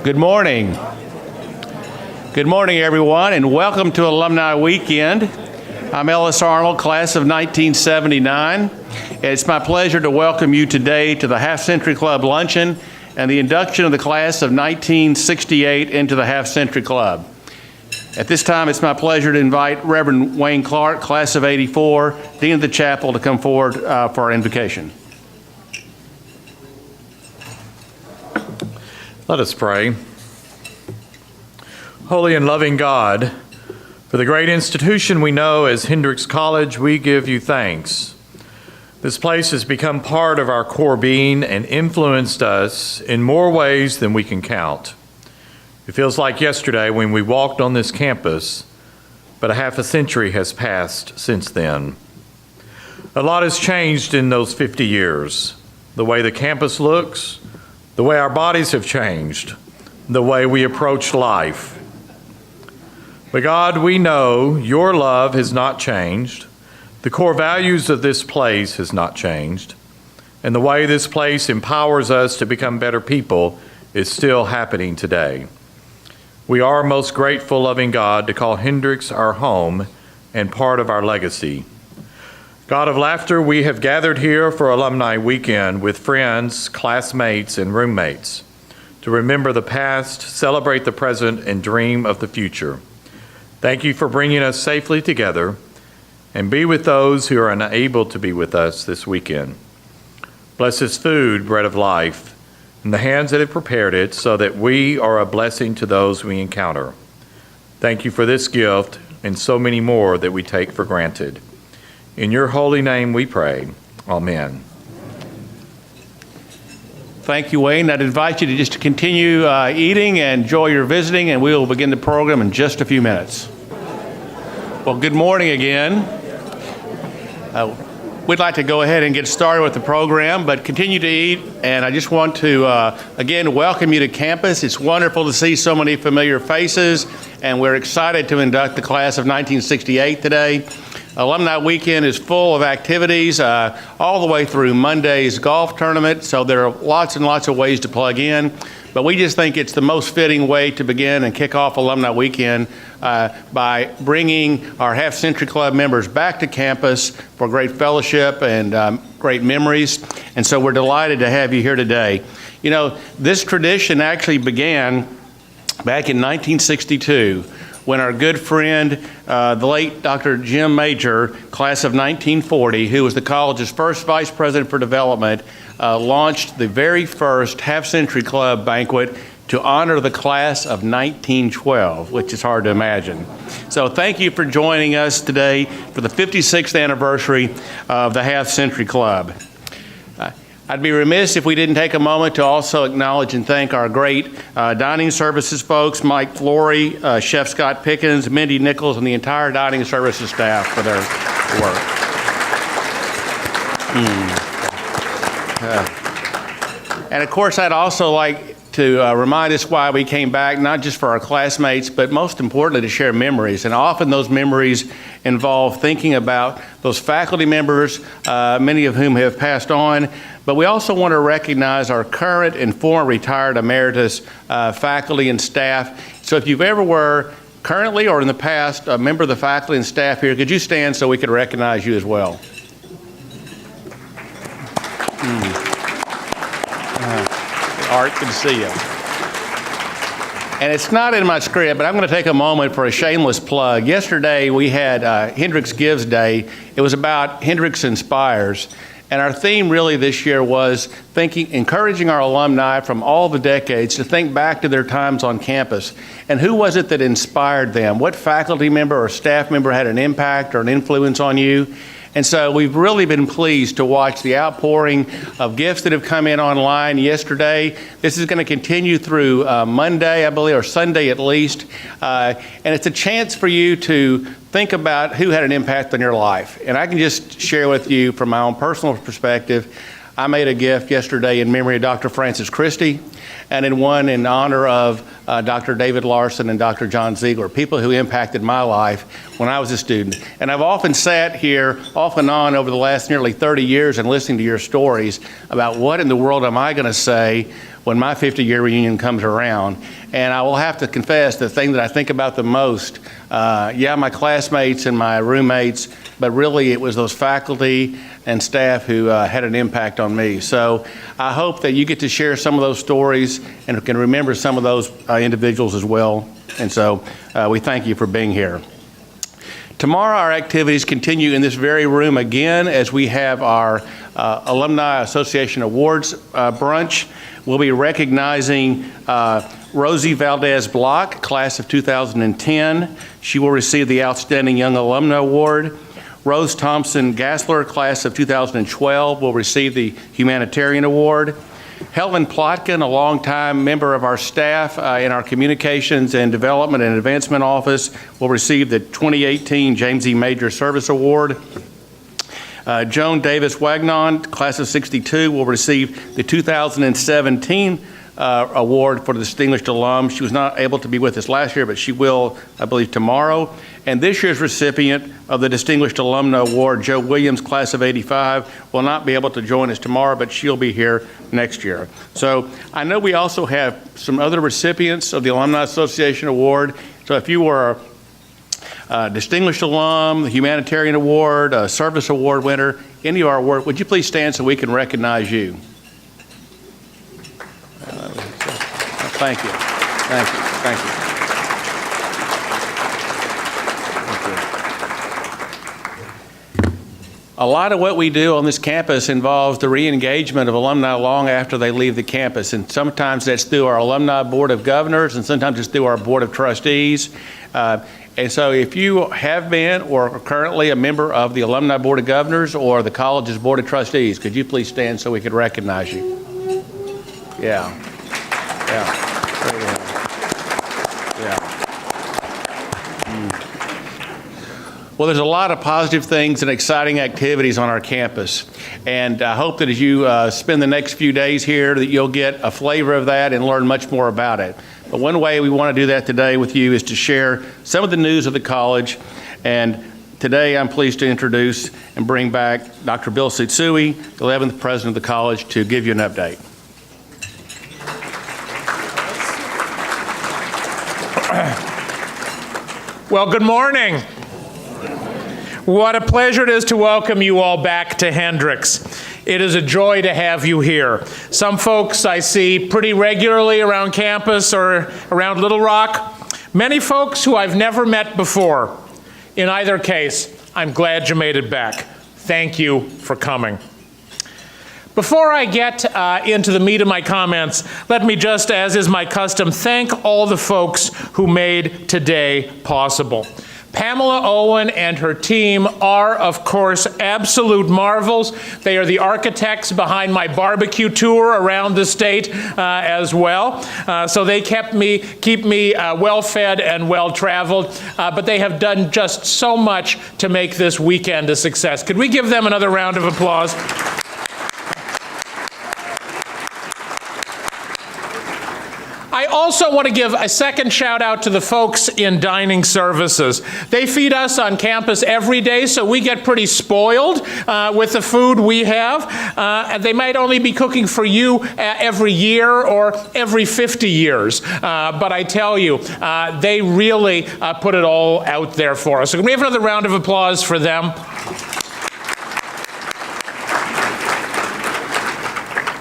Good morning. Good morning, everyone, and welcome to Alumni Weekend. I'm Ellis Arnold, class of 1979. It's my pleasure to welcome you today to the Half Century Club Luncheon and the induction of the class of 1968 into the Half Century Club. At this time, it's my pleasure to invite Reverend Wayne Clark, class of 84, Dean of the Chapel, to come forward for our invocation. Let us pray. Holy and loving God, for the great institution we know as Hendrix College, we give you thanks. This place has become part of our core being and influenced us in more ways than we can count. It feels like yesterday when we walked on this campus, but a half a century has passed since then. A lot has changed in those 50 years. The way the campus looks, the way our bodies have changed, the way we approach life. But God, we know your love has not changed. The core values of this place has not changed. And the way this place empowers us to become better people is still happening today. We are most grateful, loving God, to call Hendrix our home and part of our legacy. God of laughter, we have gathered here for Alumni Weekend with friends, classmates, and roommates to remember the past, celebrate the present, and dream of the future. Thank you for bringing us safely together, and be with those who are unable to be with us this weekend. Bless this food, bread of life, and the hands that have prepared it so that we are a blessing to those we encounter. Thank you for this gift and so many more that we take for granted. In your holy name we pray. Amen. Thank you, Wayne. I'd invite you to just continue eating and enjoy your visiting, and we will begin the program in just a few minutes. Well, good morning again. We'd like to go ahead and get started with the program, but continue to eat. And I just want to, again, welcome you to campus. It's wonderful to see so many familiar faces, and we're excited to induct the class of 1968 today. Alumni Weekend is full of activities all the way through Monday's golf tournament, so there are lots and lots of ways to plug in. But we just think it's the most fitting way to begin and kick off Alumni Weekend by bringing our Half Century Club members back to campus for great fellowship and great memories. And so we're delighted to have you here today. You know, this tradition actually began back in 1962 when our good friend, the late Dr. Jim Major, class of 1940, who was the college's first vice president for development, launched the very first Half Century Club banquet to honor the class of 1912, which is hard to imagine. So thank you for joining us today for the 56th anniversary of the Half Century Club. I'd be remiss if we didn't take a moment to also acknowledge and thank our great dining services folks, Mike Flory, Chef Scott Pickens, Mindy Nichols, and the entire dining services staff for their work. And of course, I'd also like to remind us why we came back, not just for our classmates, but most importantly to share memories. And often those memories involve thinking about those faculty members, many of whom have passed on. But we also want to recognize our current and former retired emeritus faculty and staff. So if you've ever were currently or in the past a member of the faculty and staff here, could you stand so we could recognize you as well? Art, good to see you. And it's not in my script, but I'm going to take a moment for a shameless plug. Yesterday we had Hendrix Gives Day. It was about Hendrix Inspires. And our theme really this year was encouraging our alumni from all the decades to think back to their times on campus. And who was it that inspired them? What faculty member or staff member had an impact or an influence on you? And so we've really been pleased to watch the outpouring of gifts that have come in online yesterday. This is going to continue through Monday, I believe, or Sunday at least. And it's a chance for you to think about who had an impact on your life. And I can just share with you from my own personal perspective, I made a gift yesterday in memory of Dr. Francis Christie, and in one in honor of Dr. David Larson and Dr. John Ziegler, people who impacted my life when I was a student. And I've often sat here off and on over the last nearly 30 years and listening to your stories about what in the world am I going to say when my 50-year reunion comes around. And I will have to confess, the thing that I think about the most, my classmates and my roommates, but really it was those faculty and staff who had an impact on me. So I hope that you get to share some of those stories and can remember some of those individuals as well. And so we thank you for being here. Tomorrow our activities continue in this very room again as we have our Alumni Association Awards brunch. We'll be recognizing Rosie Valdez Block, class of 2010. She will receive the Outstanding Young Alumna Award. Rose Thompson Gassler, class of 2012, will receive the Humanitarian Award. Helen Plotkin, a longtime member of our staff in our Communications and Development and Advancement Office, will receive the 2018 James E. Major Service Award. Joan Davis Wagnon, class of 62, will receive the 2017 award for the Distinguished Alum. She was not able to be with us last year, but she will, I believe, tomorrow. And this year's recipient of the Distinguished Alumna Award, Joe Williams, class of 85, will not be able to join us tomorrow, but she'll be here next year. So I know we also have some other recipients of the Alumni Association Award. So if you were a Distinguished Alum, the Humanitarian Award, a Service Award winner, any of our work, would you please stand so we can recognize you? Thank you. Thank you. Thank you. A lot of what we do on this campus involves the re-engagement of alumni long after they leave the campus, and sometimes that's through our Alumni Board of Governors, and sometimes it's through our Board of Trustees. And so if you have been or are currently a member of the Alumni Board of Governors or the college's Board of Trustees, could you please stand so we could recognize you? Yeah. Yeah. Well, there's a lot of positive things and exciting activities on our campus. And I hope that as you spend the next few days here that you'll get a flavor of that and learn much more about it. But one way we want to do that today with you is to share some of the news of the college. And today I'm pleased to introduce and bring back Dr. Bill Tsutsui, 11th President of the college, to give you an update. Well, good morning. What a pleasure it is to welcome you all back to Hendricks. It is a joy to have you here. Some folks I see pretty regularly around campus or around Little Rock. Many folks who I've never met before. In either case, I'm glad you made it back. Thank you for coming. Before I get into the meat of my comments, let me just, as is my custom, thank all the folks who made today possible. Pamela Owen and her team are, of course, absolute marvels. They are the architects behind my barbecue tour around the state as well. So they keep me well-fed and well-traveled, but they have done just so much to make this weekend a success. Could we give them another round of applause? I also want to give a second shout out to the folks in dining services. They feed us on campus every day, so we get pretty spoiled with the food we have. They might only be cooking for you every year or every 50 years, but I tell you, they really put it all out there for us. So can we have another round of applause for them?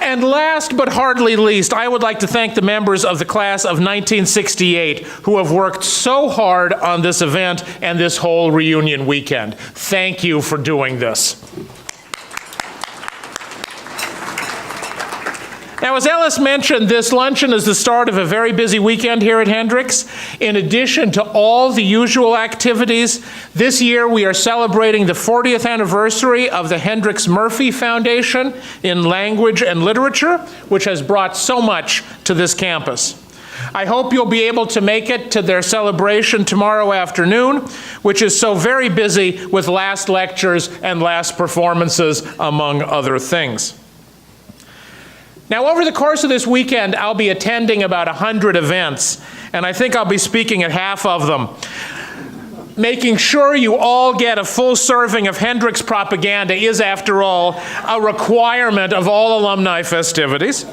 And last but hardly least, I would like to thank the members of the class of 1968 who have worked so hard on this event and this whole reunion weekend. Thank you for doing this. Now, as Ellis mentioned, this luncheon is the start of a very busy weekend here at Hendricks. In addition to all the usual activities, this year we are celebrating the 40th anniversary of the Hendricks Murphy Foundation in Language and Literature, which has brought so much to this campus. I hope you'll be able to make it to their celebration tomorrow afternoon, which is so very busy with last lectures and last performances, among other things. Now, over the course of this weekend, I'll be attending about 100 events, and I think I'll be speaking at half of them. Making sure you all get a full serving of Hendricks propaganda is, after all, a requirement of all alumni festivities.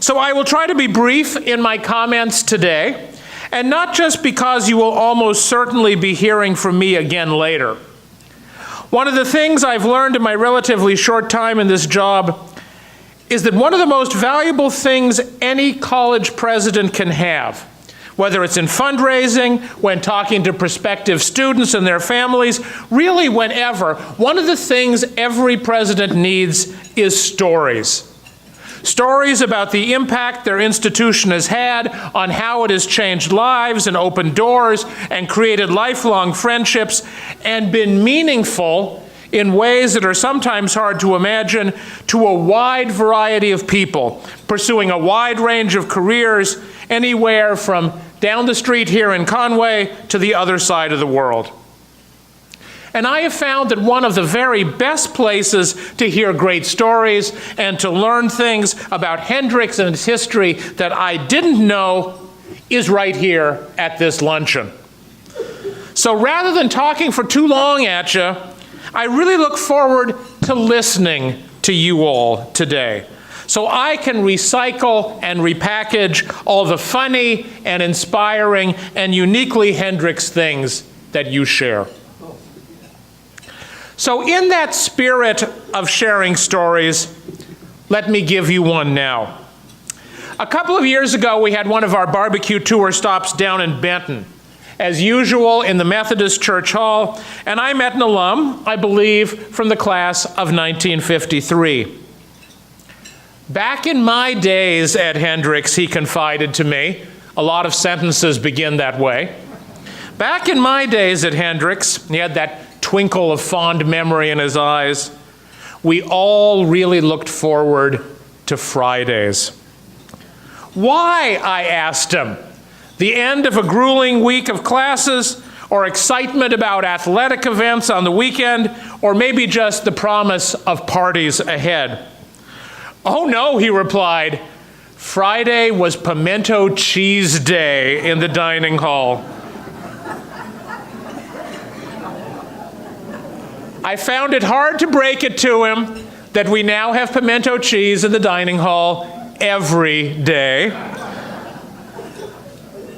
So I will try to be brief in my comments today, and not just because you will almost certainly be hearing from me again later. One of the things I've learned in my relatively short time in this job is that one of the most valuable things any college president can have, whether it's in fundraising, when talking to prospective students and their families, really whenever, one of the things every president needs is stories. Stories about the impact their institution has had on how it has changed lives and opened doors and created lifelong friendships and been meaningful in ways that are sometimes hard to imagine to a wide variety of people, pursuing a wide range of careers, anywhere from down the street here in Conway to the other side of the world. And I have found that one of the very best places to hear great stories and to learn things about Hendrix and its history that I didn't know is right here at this luncheon. So rather than talking for too long at you, I really look forward to listening to you all today, so I can recycle and repackage all the funny and inspiring and uniquely Hendrix things that you share. So in that spirit of sharing stories, let me give you one now. A couple of years ago, we had one of our barbecue tour stops down in Benton, as usual in the Methodist Church Hall, and I met an alum, I believe, from the class of 1953. Back in my days at Hendrix, he confided to me, a lot of sentences begin that way. Back in my days at Hendrix, he had that twinkle of fond memory in his eyes, we all really looked forward to Fridays. Why, I asked him. The end of a grueling week of classes, or excitement about athletic events on the weekend, or maybe just the promise of parties ahead? Oh no, he replied. Friday was pimento cheese day in the dining hall. I found it hard to break it to him that we now have pimento cheese in the dining hall every day.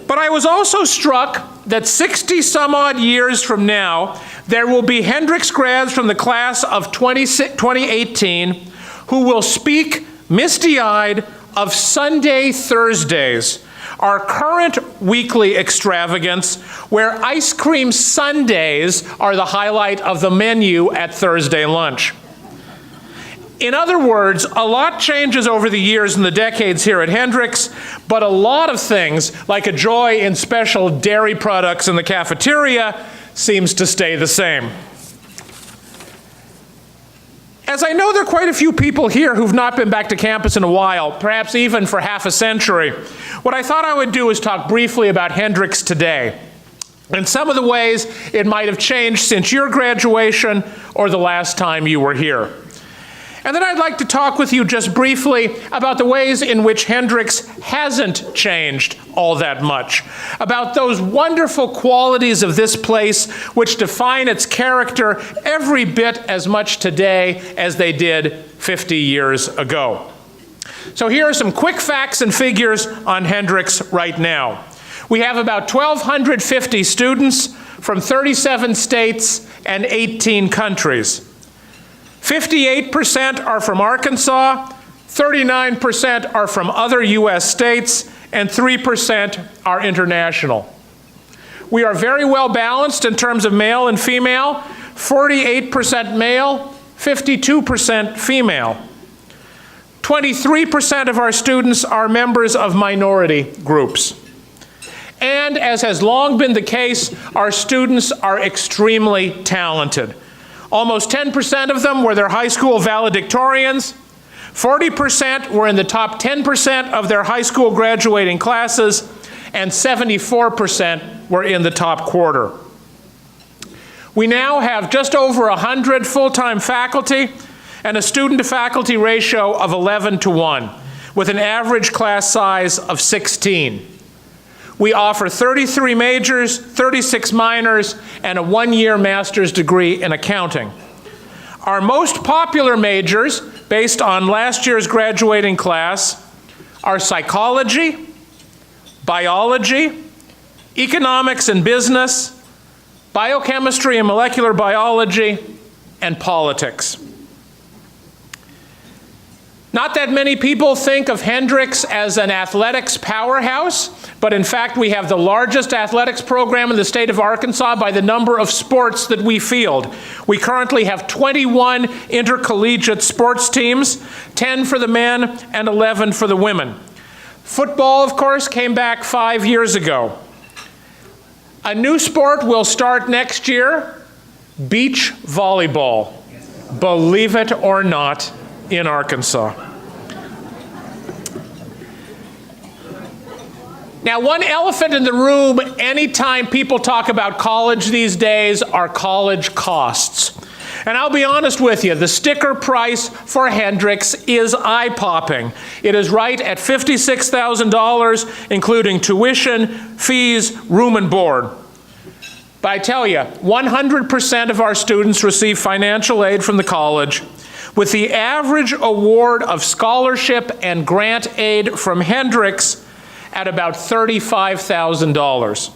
But I was also struck that 60 some odd years from now, there will be Hendrix grads from the class of 2018 who will speak misty-eyed of Sunday Thursdays, our current weekly extravagance, where ice cream sundaes are the highlight of the menu at Thursday lunch. In other words, a lot changes over the years and the decades here at Hendrix, but a lot of things, like a joy in special dairy products in the cafeteria, seems to stay the same. As I know there are quite a few people here who've not been back to campus in a while, perhaps even for half a century, what I thought I would do is talk briefly about Hendrix today, and some of the ways it might have changed since your graduation or the last time you were here. And then I'd like to talk with you just briefly about the ways in which Hendrix hasn't changed all that much, about those wonderful qualities of this place which define its character every bit as much today as they did 50 years ago. So here are some quick facts and figures on Hendrix right now. We have about 1,250 students from 37 states and 18 countries. 58% are from Arkansas, 39% are from other U.S. states, and 3% are international. We are very well balanced in terms of male and female, 48% male, 52% female. 23% of our students are members of minority groups. And as has long been the case, our students are extremely talented. Almost 10% of them were their high school valedictorians, 40% were in the top 10% of their high school graduating classes, and 74% were in the top quarter. We now have just over 100 full-time faculty and a student-to-faculty ratio of 11:1, with an average class size of 16. We offer 33 majors, 36 minors, and a one-year master's degree in accounting. Our most popular majors, based on last year's graduating class, are psychology, biology, economics and business, biochemistry and molecular biology, and politics. Not that many people think of Hendrix as an athletics powerhouse, but in fact we have the largest athletics program in the state of Arkansas by the number of sports that we field. We currently have 21 intercollegiate sports teams, 10 for the men and 11 for the women. Football, of course, came back 5 years ago. A new sport will start next year, beach volleyball, believe it or not, in Arkansas. Now, one elephant in the room anytime people talk about college these days are college costs. And I'll be honest with you, the sticker price for Hendrix is eye-popping. It is right at $56,000, including tuition, fees, room and board. But I tell you, 100% of our students receive financial aid from the college, with the average award of scholarship and grant aid from Hendrix at about $35,000.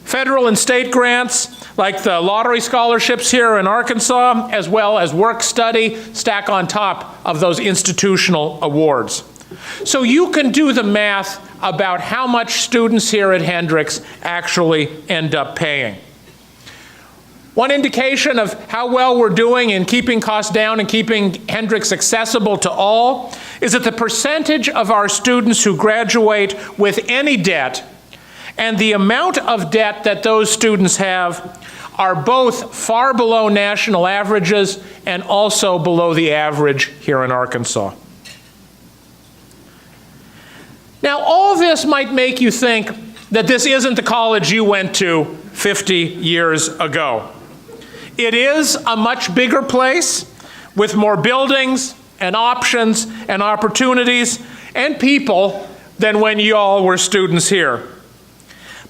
Federal and state grants, like the lottery scholarships here in Arkansas, as well as work study, stack on top of those institutional awards. So you can do the math about how much students here at Hendrix actually end up paying. One indication of how well we're doing in keeping costs down and keeping Hendrix accessible to all is that the percentage of our students who graduate with any debt and the amount of debt that those students have are both far below national averages and also below the average here in Arkansas. Now, all this might make you think that this isn't the college you went to 50 years ago. It is a much bigger place with more buildings and options and opportunities and people than when you all were students here.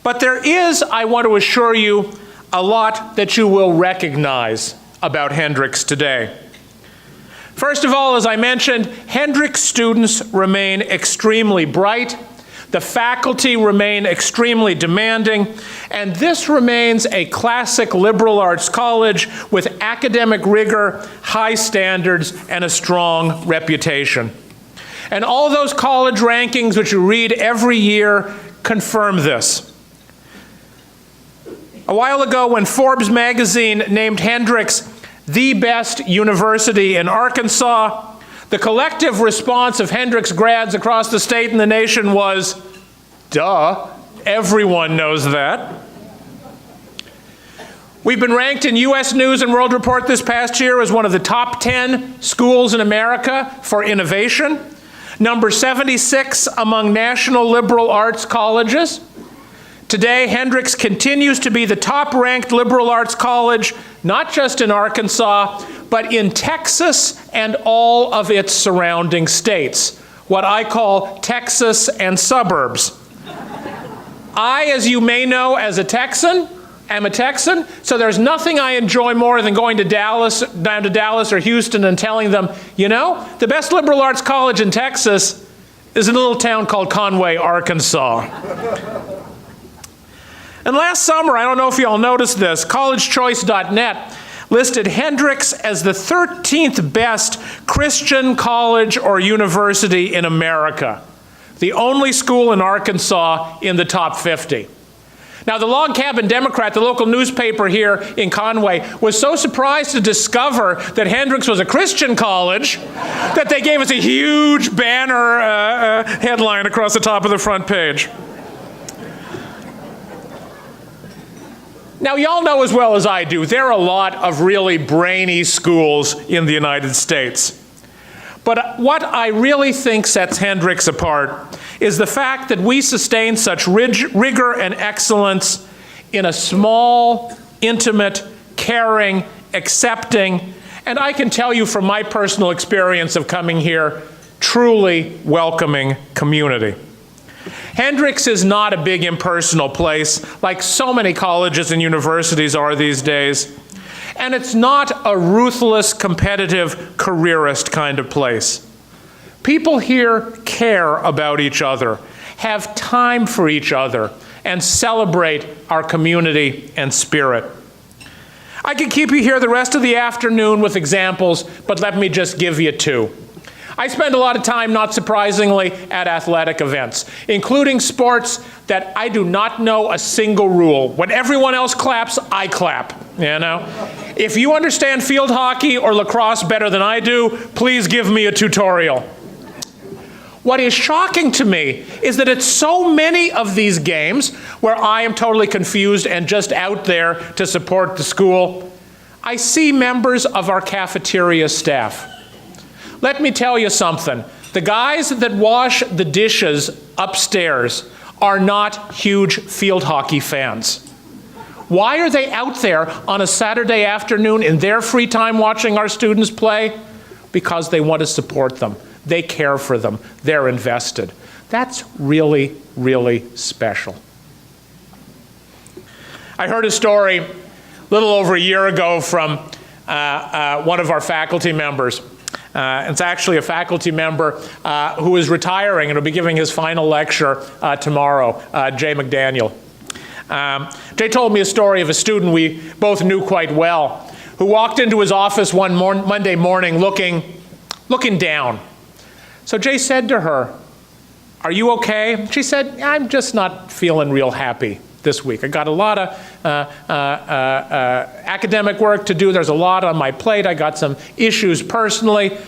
But there is, I want to assure you, a lot that you will recognize about Hendrix today. First of all, as I mentioned, Hendrix students remain extremely bright. The faculty remain extremely demanding, and this remains a classic liberal arts college with academic rigor, high standards, and a strong reputation. And all those college rankings which you read every year confirm this. A while ago, when Forbes magazine named Hendrix the best university in Arkansas, the collective response of Hendrix grads across the state and the nation was, duh, everyone knows that. We've been ranked in U.S. News and World Report this past year as one of the top 10 schools in America for innovation, number 76 among national liberal arts colleges. Today, Hendrix continues to be the top-ranked liberal arts college, not just in Arkansas, but in Texas and all of its surrounding states, what I call Texas and suburbs. I, as you may know, as a Texan, am a Texan, so there's nothing I enjoy more than going to down to Dallas or Houston and telling them, you know, the best liberal arts college in Texas is in a little town called Conway, Arkansas. And last summer, I don't know if you all noticed this, collegechoice.net listed Hendrix as the 13th best Christian college or university in America, the only school in Arkansas in the top 50. Now, the Log Cabin Democrat, the local newspaper here in Conway, was so surprised to discover that Hendrix was a Christian college that they gave us a huge banner headline across the top of the front page. Now, y'all know as well as I do, there are a lot of really brainy schools in the United States. But what I really think sets Hendrix apart is the fact that we sustain such rigor and excellence in a small, intimate, caring, accepting, and I can tell you from my personal experience of coming here, truly welcoming community. Hendrix is not a big impersonal place like so many colleges and universities are these days. And it's not a ruthless, competitive, careerist kind of place. People here care about each other, have time for each other, and celebrate our community and spirit. I could keep you here the rest of the afternoon with examples, but let me just give you two. I spend a lot of time, not surprisingly, at athletic events, including sports that I do not know a single rule. When everyone else claps, I clap, you know? If you understand field hockey or lacrosse better than I do, please give me a tutorial. What is shocking to me is that at so many of these games where I am totally confused and just out there to support the school, I see members of our cafeteria staff. Let me tell you something. The guys that wash the dishes upstairs are not huge field hockey fans. Why are they out there on a Saturday afternoon in their free time watching our students play? Because they want to support them. They care for them. They're invested. That's really, really special. I heard a story a little over a year ago from one of our faculty members. It's actually a faculty member who is retiring and will be giving his final lecture tomorrow, Jay McDaniel. Jay told me a story of a student we both knew quite well who walked into his office one Monday morning looking down. So Jay said to her, "Are you okay?" She said, "I'm just not feeling real happy this week. I got a lot of academic work to do. There's a lot on my plate. I got some issues personally."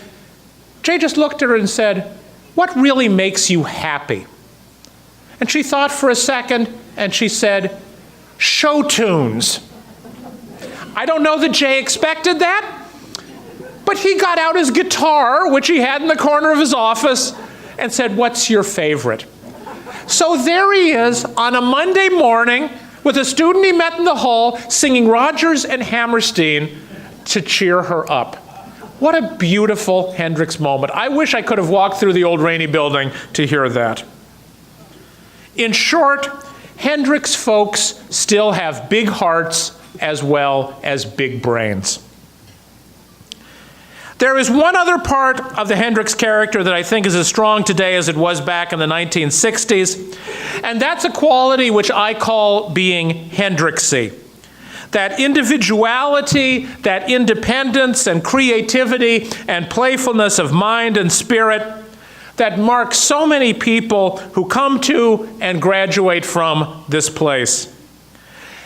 Jay just looked at her and said, "What really makes you happy?" And she thought for a second and she said, "Show tunes." I don't know that Jay expected that, but he got out his guitar, which he had in the corner of his office, and said, "What's your favorite?" So there he is on a Monday morning with a student he met in the hall singing Rodgers and Hammerstein to cheer her up. What a beautiful Hendricks moment. I wish I could have walked through the old Rainey building to hear that. In short, Hendricks folks still have big hearts as well as big brains. There is one other part of the Hendricks character that I think is as strong today as it was back in the 1960s, and that's a quality which I call being Hendricksy. That individuality, that independence and creativity and playfulness of mind and spirit that marks so many people who come to and graduate from this place.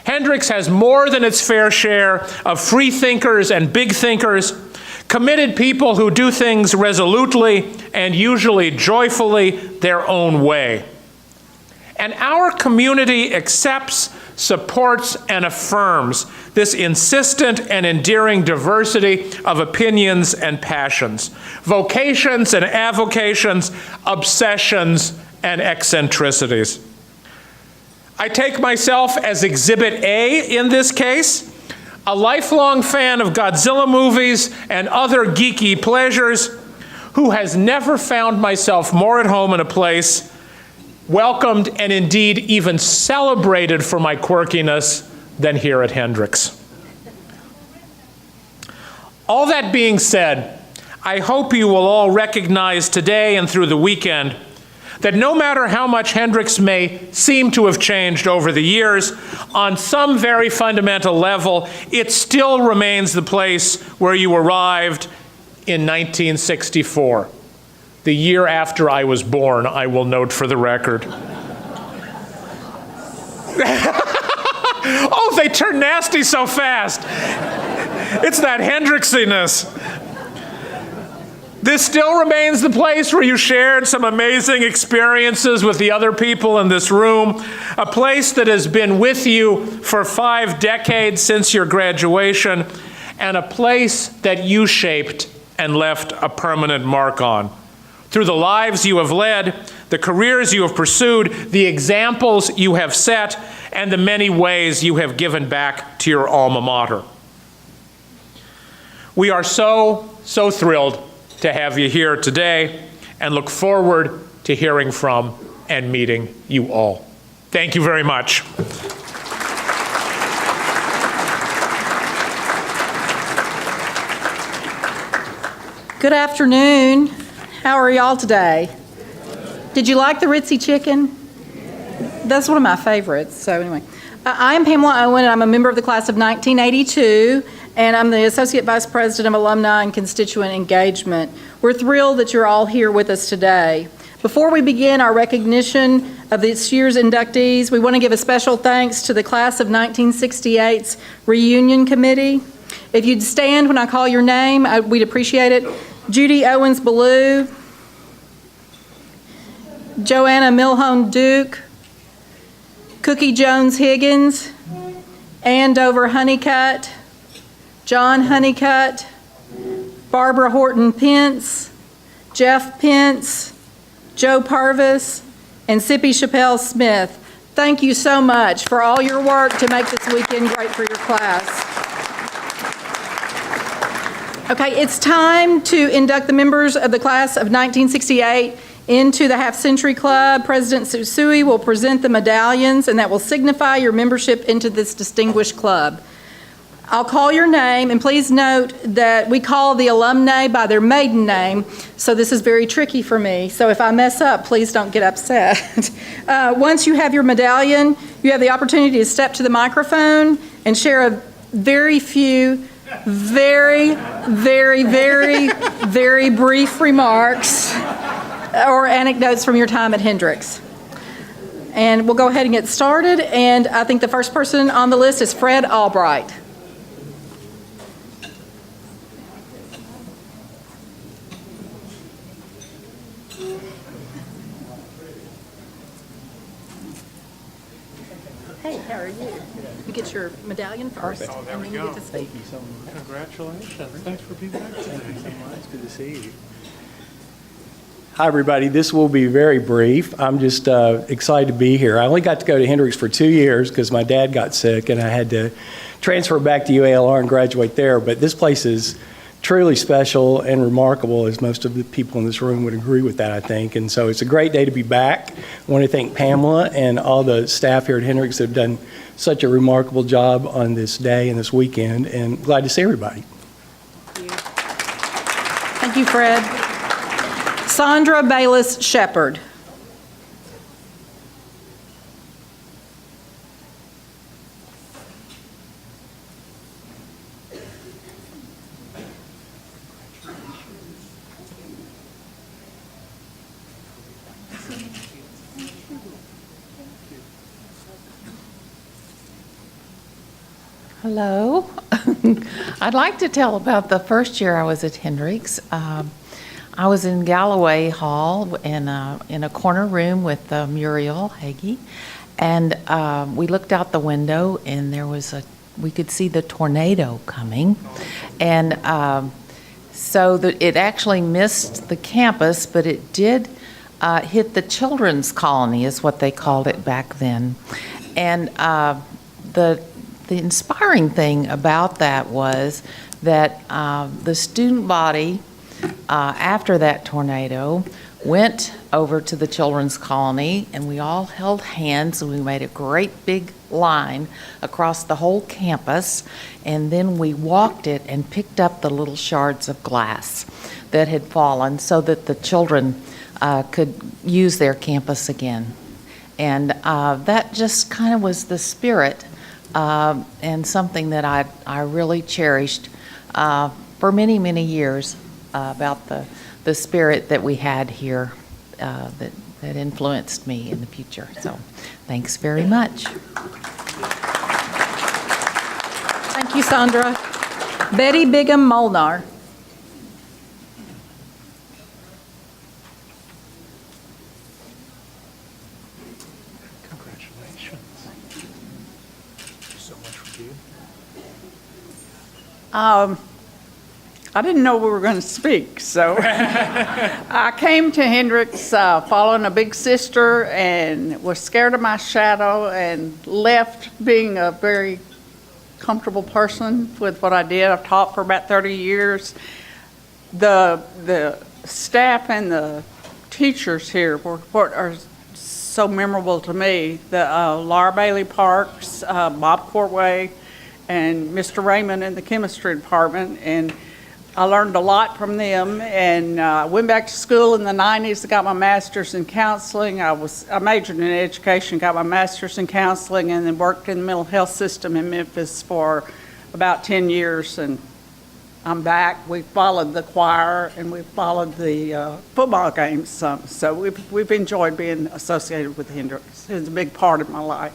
Hendricks has more than its fair share of free thinkers and big thinkers, committed people who do things resolutely and usually joyfully their own way. And our community accepts, supports, and affirms this insistent and endearing diversity of opinions and passions, vocations and avocations, obsessions and eccentricities. I take myself as Exhibit A in this case, a lifelong fan of Godzilla movies and other geeky pleasures, who has never found myself more at home in a place, welcomed and indeed even celebrated for my quirkiness than here at Hendricks. All that being said, I hope you will all recognize today and through the weekend that no matter how much Hendricks may seem to have changed over the years, on some very fundamental level, it still remains the place where you arrived in 1964. The year after I was born, I will note for the record. Oh, they turn nasty so fast. It's that Hendricksiness. This still remains the place where you shared some amazing experiences with the other people in this room, a place that has been with you for 5 decades since your graduation, and a place that you shaped and left a permanent mark on. Through the lives you have led, the careers you have pursued, the examples you have set, and the many ways you have given back to your alma mater. We are so thrilled to have you here today and look forward to hearing from and meeting you all. Thank you very much. Good afternoon. How are y'all today? Did you like the Ritzy chicken? That's one of my favorites. So anyway, I am Pamela Owen, and I'm a member of the class of 1982, and I'm the Associate Vice President of Alumni and Constituent Engagement. We're thrilled that you're all here with us today. Before we begin our recognition of this year's inductees, we want to give a special thanks to the class of 1968's reunion committee. If you'd stand when I call your name, we'd appreciate it. Judy Owens-Ballou, Joanna Milhone Duke, Cookie Jones-Higgins, Andover Honeycutt, John Honeycutt, Barbara Horton Pence, Jeff Pence, Joe Purvis, and Sippy Chappelle Smith. Thank you so much for all your work to make this weekend great for your class. Okay, it's time to induct the members of the class of 1968 into the Half Century Club. President Susui will present the medallions, and that will signify your membership into this distinguished club. I'll call your name, and please note that we call the alumni by their maiden name, so this is very tricky for me. So if I mess up, please don't get upset. Once you have your medallion, you have the opportunity to step to the microphone and share a very few, very brief remarks or anecdotes from your time at Hendrix. And we'll go ahead and get started. And I think the first person on the list is Fred Albright. Hey, how are you? You get your medallion first, and then you get to speak. Thank you so much. Congratulations. Thanks for being back today. Thank you so much. Good to see you. Hi, everybody. This will be very brief. I'm just excited to be here. I only got to go to Hendrix for 2 years because my dad got sick, and I had to transfer back to UALR and graduate there. But this place is truly special and remarkable, as most of the people in this room would agree with that, I think. And so it's a great day to be back. I want to thank Pamela and all the staff here at Hendrix that have done such a remarkable job on this day and this weekend, and glad to see everybody. Thank you, Fred. Sandra Bayless Shepard. Hello. I'd like to tell about the first year I was at Hendrix. I was in Galloway Hall in a corner room with Muriel Hagee, and we looked out the window, and we could see the tornado coming, and so it actually missed the campus, but it did hit the children's colony, is what they called it back then, and the inspiring thing about that was that the student body, after that tornado, went over to the children's colony, and we all held hands, and we made a great big line across the whole campus, and then we walked it and picked up the little shards of glass that had fallen so that the children could use their campus again. And that just kind of was the spirit and something that I really cherished for many, many years about the spirit that we had here that influenced me in the future. So thanks very much. Thank you, Sandra. Betty Bigham Molnar. Congratulations. Thank you so much for being I didn't know we were going to speak, so I came to Hendrix following a big sister and was scared of my shadow and left being a very comfortable person with what I did. I've taught for about 30 years. The staff and the teachers here were what are so memorable to me. Laura Bailey Parks, Bob Courtway, and Mr. Raymond in the chemistry department, and I learned a lot from them, and went back to school in the 90s. I got my master's in counseling. I majored in education, got my master's in counseling, and then worked in the mental health system in Memphis for about 10 years. And I'm back. We followed the choir, and we followed the football games some. So we've enjoyed being associated with Hendricks. It's a big part of my life.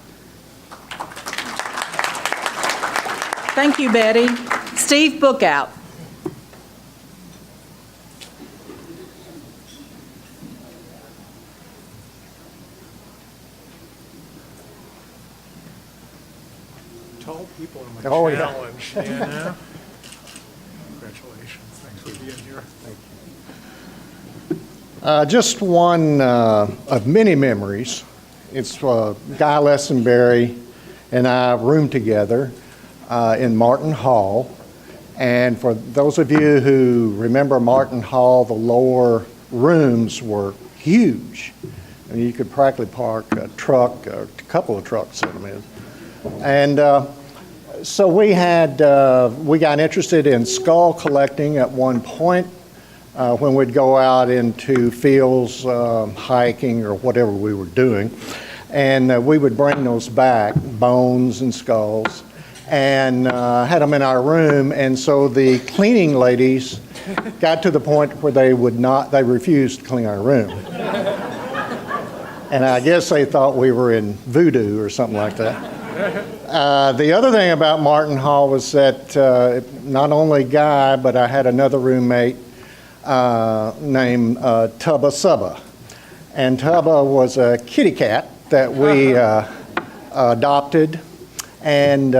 Thank you, Betty. Steve Bookout. Tall people are my Oh, yeah. challenge, you know? Congratulations. Thanks for being here. Just one of many memories. It's Guy Lessenberry and I roomed together in Martin Hall. And for those of you who remember Martin Hall, the lower rooms were huge. I mean, you could practically park a truck, a couple of trucks in them. And so we got interested in skull collecting at one point when we'd go out into fields hiking or whatever we were doing. And we would bring those back, bones and skulls, and had them in our room. And so the cleaning ladies got to the point where they refused to clean our room. And I guess they thought we were in voodoo or something like that. The other thing about Martin Hall was that not only Guy, but I had another roommate named Tubba Subba. And Tubba was a kitty cat that we adopted and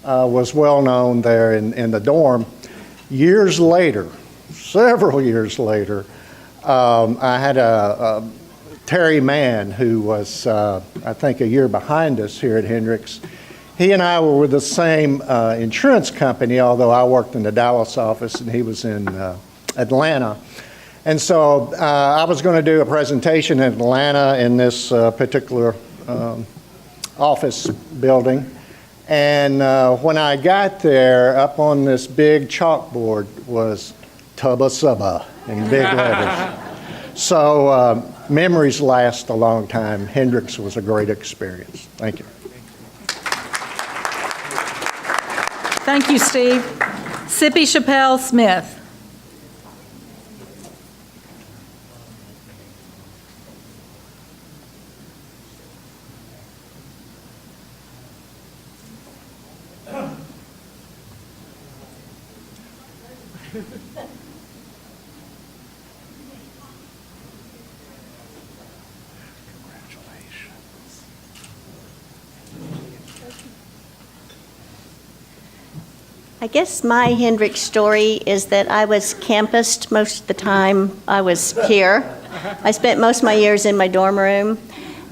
was well known there in the dorm. Years later, several years later, I had a Terry Mann, who was, I think, a year behind us here at Hendricks. He and I were with the same insurance company, although I worked in the Dallas office and he was in Atlanta. And so I was going to do a presentation in Atlanta in this particular office building. And when I got there, up on this big chalkboard was Tubba Subba in big letters. So memories last a long time. Hendricks was a great experience. Thank you. Thank you, Steve. Sippy Chappelle Smith. I guess my Hendricks story is that I was campused most of the time I was here. I spent most of my years in my dorm room.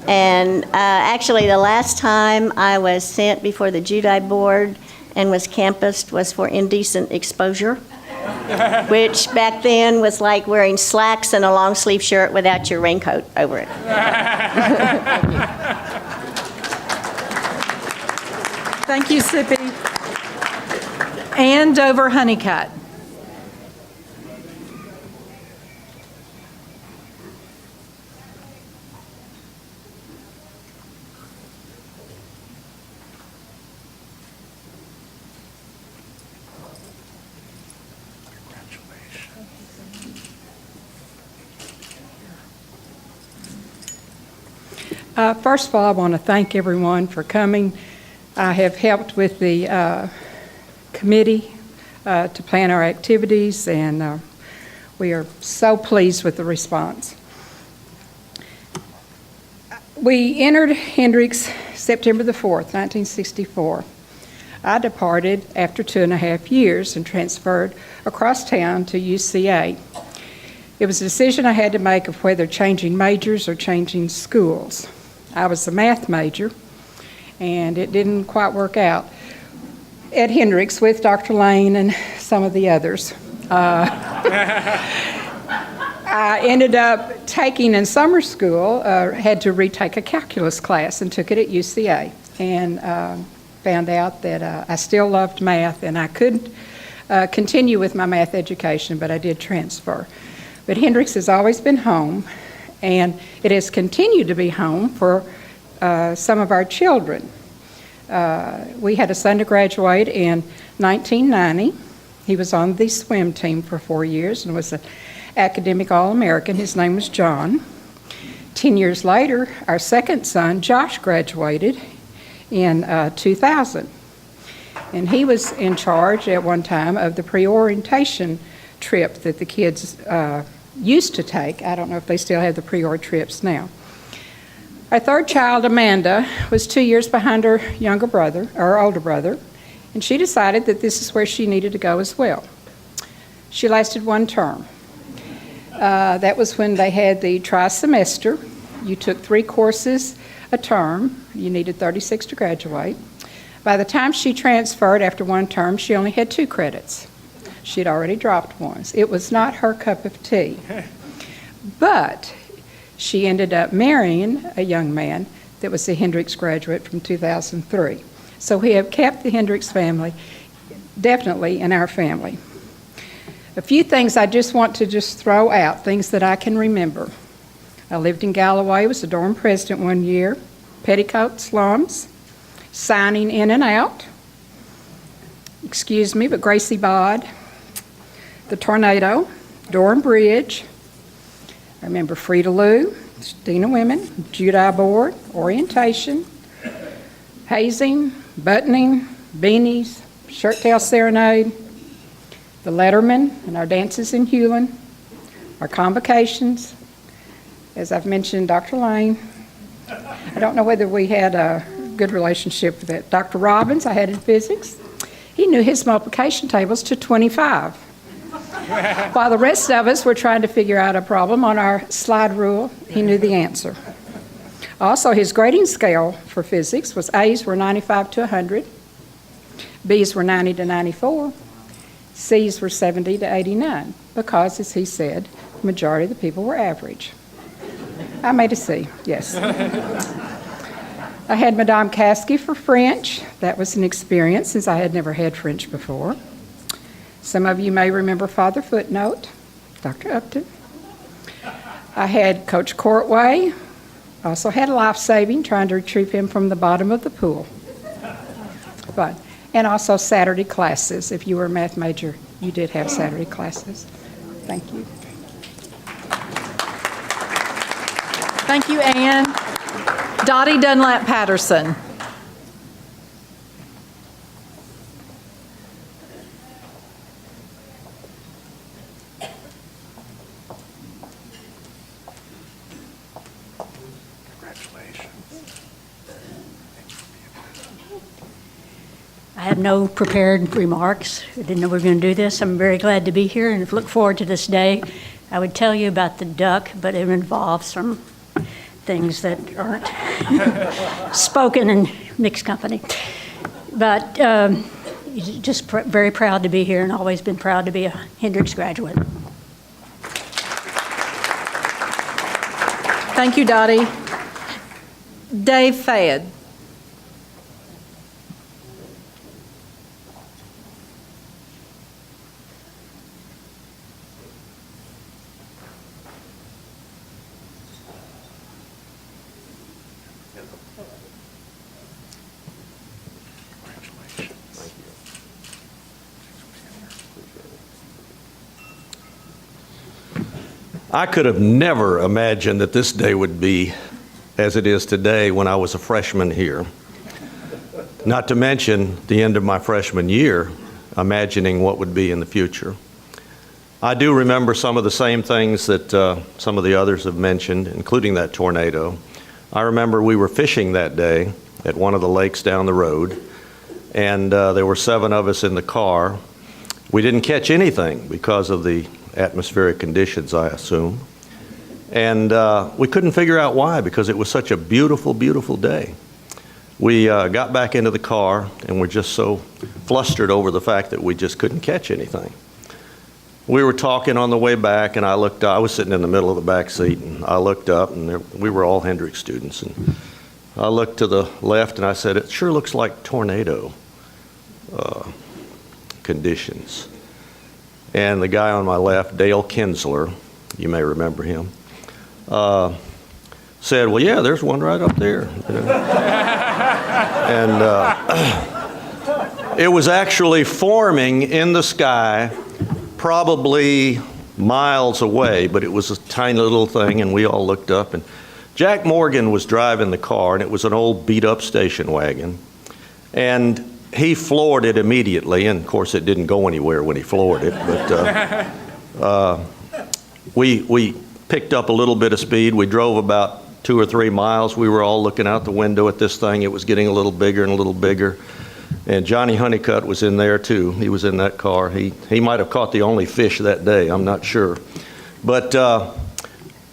And actually, the last time I was sent before the Judi board and was campused was for indecent exposure, which back then was like wearing slacks and a long sleeve shirt without your raincoat over it. Thank you, Sippy. Ann Dover Honeycutt. First of all, I want to thank everyone for coming. I have helped with the committee to plan our activities, and we are so pleased with the response. We entered Hendricks September the 4th, 1964. I departed after 2.5 years and transferred across town to UCA. It was a decision I had to make of whether changing majors or changing schools. I was a math major, and it didn't quite work out at Hendricks with Dr. Lane and some of the others. I ended up taking in summer school, had to retake a calculus class and took it at UCA, and found out that I still loved math, and I continue with my math education, but I did transfer. But Hendricks has always been home, and it has continued to be home for some of our children. We had a son to graduate in 1990. He was on the swim team for 4 years and was an academic All-American. His name was John. 10 years later, our second son, Josh, graduated in 2000. And he was in charge at one time of the pre-orientation trip that the kids used to take. I don't know if they still have the pre-ord trips now. Our third child, Amanda, was 2 years behind her younger brother, or older brother, and she decided that this is where she needed to go as well. She lasted one term. That was when they had the tri-semester. You took 3 courses a term. You needed 36 to graduate. By the time she transferred after one term, she only had 2 credits. She had already dropped ones. It was not her cup of tea. But she ended up marrying a young man that was a Hendricks graduate from 2003. So we have kept the Hendricks family definitely in our family. A few things I just want to throw out, things that I can remember. I lived in Galloway, was a dorm president 1 year, petticoat slums, signing in and out, excuse me, but Gracie Bod, the tornado, Dorham Bridge. I remember Frida Lou, Dean of Women, Judi Board, orientation, hazing, buttoning, beanies, shirt tail serenade, the Letterman and our dances in Hewlin, our convocations, as I've mentioned, Dr. Lane. I don't know whether we had a good relationship with that. Dr. Robbins, I had in physics. He knew his multiplication tables to 25. While the rest of us were trying to figure out a problem on our slide rule, he knew the answer. Also, his grading scale for physics was A's were 95 to 100, B's were 90 to 94, C's were 70 to 89, because, as he said, the majority of the people were average. I made a C, yes. I had Madame Caskey for French. That was an experience since I had never had French before. Some of you may remember Father Footnote, Dr. Upton. I had Coach Courtway. Also had life-saving, trying to retrieve him from the bottom of the pool. Fun. And also Saturday classes. If you were a math major, you did have Saturday classes. Thank you. Thank you, Ann. Dottie Dunlap Patterson. I have no prepared remarks. I didn't know we were going to do this. I'm very glad to be here and look forward to this day. I would tell you about the duck, but it involves some things that aren't spoken in mixed company. But just very proud to be here and always been proud to be a Hendricks graduate. Thank you, Dottie. Dave Fayed. I could have never imagined that this day would be as it is today when I was a freshman here. Not to mention the end of my freshman year, imagining what would be in the future. I do remember some of the same things that some of the others have mentioned, including that tornado. I remember we were fishing that day at one of the lakes down the road, and there were 7 of us in the car. We didn't catch anything because of the atmospheric conditions, I assume. And we couldn't figure out why, because it was such a beautiful, beautiful day. We got back into the car and were just so flustered over the fact that we just couldn't catch anything. We were talking on the way back, and I was sitting in the middle of the back seat, and I looked up, and we were all Hendricks students. And I looked to the left, and I said, "It sure looks like tornado conditions." And the guy on my left, Dale Kinsler, you may remember him, said, well, yeah, there's one right up there. And it was actually forming in the sky, probably miles away, but it was a tiny little thing, and we all looked up, and Jack Morgan was driving the car, and it was an old beat-up station wagon, and he floored it immediately, and of course it didn't go anywhere when he floored it, but we picked up a little bit of speed. We drove about 2 or 3 miles. We were all looking out the window at this thing. It was getting a little bigger and a little bigger. And Johnny Honeycutt was in there too. He was in that car. He might have caught the only fish that day, I'm not sure. But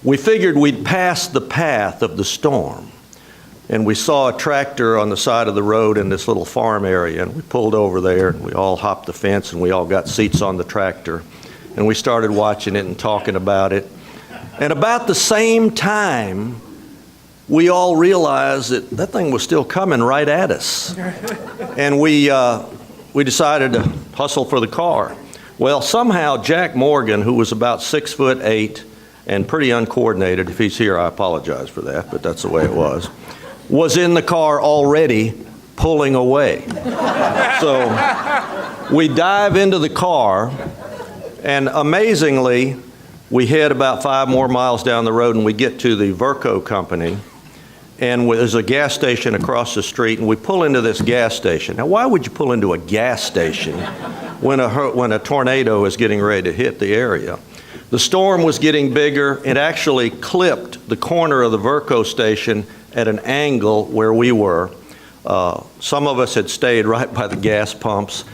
we figured we'd pass the path of the storm. And we saw a tractor on the side of the road in this little farm area, and we pulled over there, and we all hopped the fence, and we all got seats on the tractor. And we started watching it and talking about it. And about the same time, we all realized that that thing was still coming right at us. And we decided to hustle for the car. Well, somehow Jack Morgan, who was about 6'8" and pretty uncoordinated, if he's here, I apologize for that, but that's the way it was in the car already pulling away. So we dive into the car, and amazingly, we head about 5 more miles down the road, and we get to the Verco company. And there's a gas station across the street, and we pull into this gas station. Now, why would you pull into a gas station when a tornado is getting ready to hit the area? The storm was getting bigger. It actually clipped the corner of the Verco station at an angle where we were. Some of us had stayed right by the gas pumps.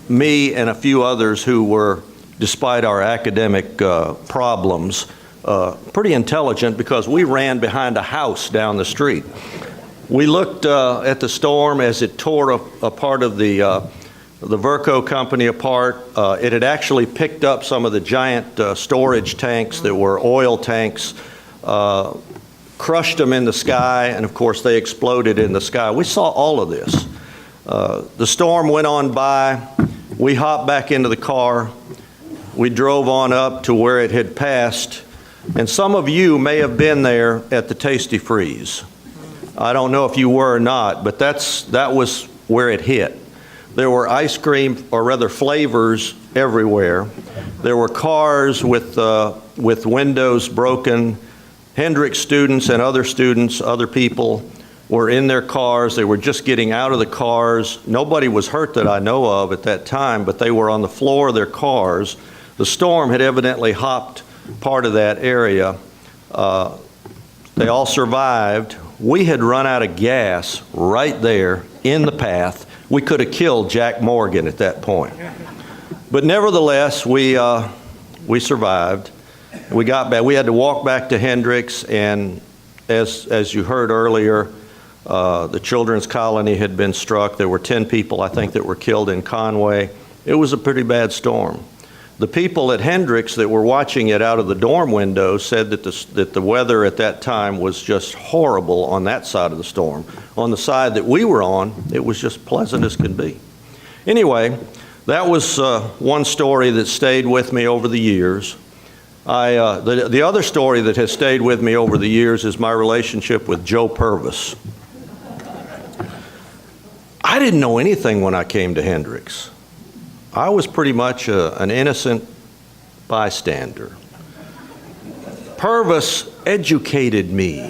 Me and a few others who were, despite our academic problems, pretty intelligent, because we ran behind a house down the street. We looked at the storm as it tore a part of the Verco company apart. It had actually picked up some of the giant storage tanks that were oil tanks, crushed them in the sky, and of course they exploded in the sky. We saw all of this. The storm went on by. We hopped back into the car. We drove on up to where it had passed. And some of you may have been there at the Tasty Freeze. I don't know if you were or not, but that was where it hit. There were ice cream, or rather flavors, everywhere. There were cars with windows broken. Hendrix students and other people were in their cars. They were just getting out of the cars. Nobody was hurt that I know of at that time, but they were on the floor of their cars. The storm had evidently hopped part of that area. They all survived. We had run out of gas right there in the path. We could have killed Jack Morgan at that point. But nevertheless, we survived. We got back. We had to walk back to Hendrix, and as you heard earlier, the children's colony had been struck. There were 10 people, I think, that were killed in Conway. It was a pretty bad storm. The people at Hendrix that were watching it out of the dorm window said that the weather at that time was just horrible on that side of the storm. On the side that we were on, it was just pleasant as could be. Anyway, that was one story that stayed with me over the years. The other story that has stayed with me over the years is my relationship with Joe Purvis. I didn't know anything when I came to Hendrix. I was pretty much an innocent bystander. Purvis educated me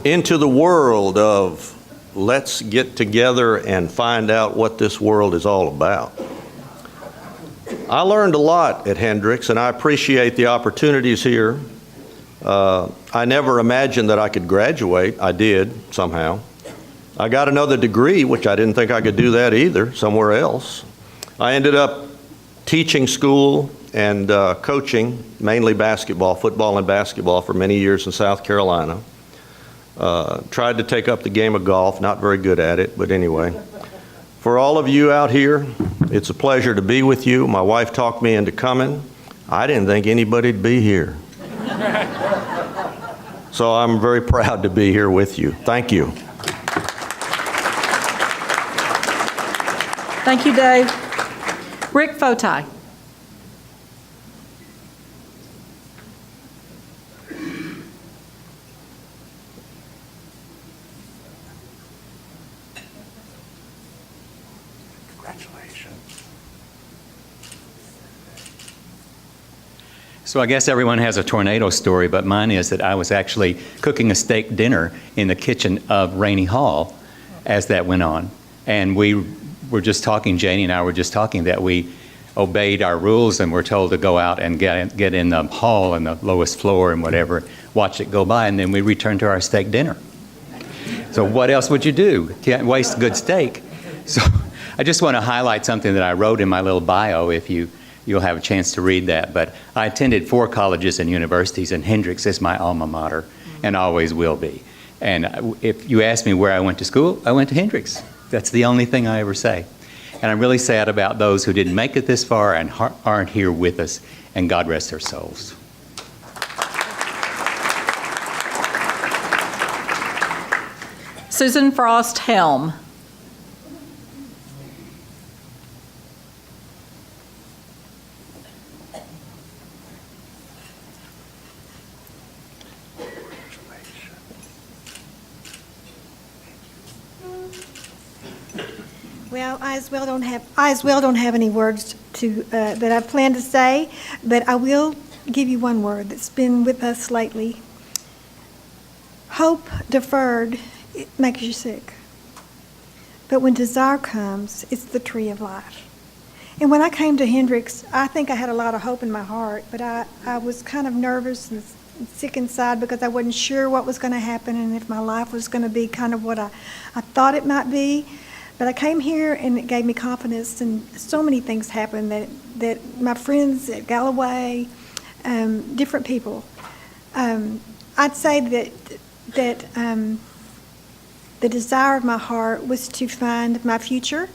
into the world of let's get together and find out what this world is all about. I learned a lot at Hendrix, and I appreciate the opportunities here. I never imagined that I could graduate. I did, somehow. I got another degree, which I didn't think I could do that either, somewhere else. I ended up teaching school and coaching, mainly basketball, football and basketball, for many years in South Carolina. Tried to take up the game of golf, not very good at it, but anyway. For all of you out here, it's a pleasure to be with you. My wife talked me into coming. I didn't think anybody'd be here. So I'm very proud to be here with you. Thank you. Thank you, Dave. Rick Fotai. So I guess everyone has a tornado story, but mine is that I was actually cooking a steak dinner in the kitchen of Rainey Hall as that went on. And we were just talking, Janie and I were just talking, that we obeyed our rules and were told to go out and get in the hall and the lowest floor and whatever, watch it go by, and then we returned to our steak dinner. So what else would you do? Can't waste good steak. So I just want to highlight something that I wrote in my little bio, if you'll have a chance to read that. But I attended 4 colleges and universities, and Hendrix is my alma mater and always will be. And if you ask me where I went to school, I went to Hendrix. That's the only thing I ever say. And I'm really sad about those who didn't make it this far and aren't here with us, and God rest their souls. Susan Frost Helm. Well, I as well don't have any words to that I plan to say, but I will give you one word that's been with us lately. Hope deferred, it makes you sick. But when desire comes, it's the tree of life. And when I came to Hendrix, I think I had a lot of hope in my heart, but I was kind of nervous and sick inside because I wasn't sure what was going to happen and if my life was going to be kind of what I thought it might be. But I came here and it gave me confidence, and so many things happened that my friends at Galloway, different people. I'd say that the desire of my heart was to find my future,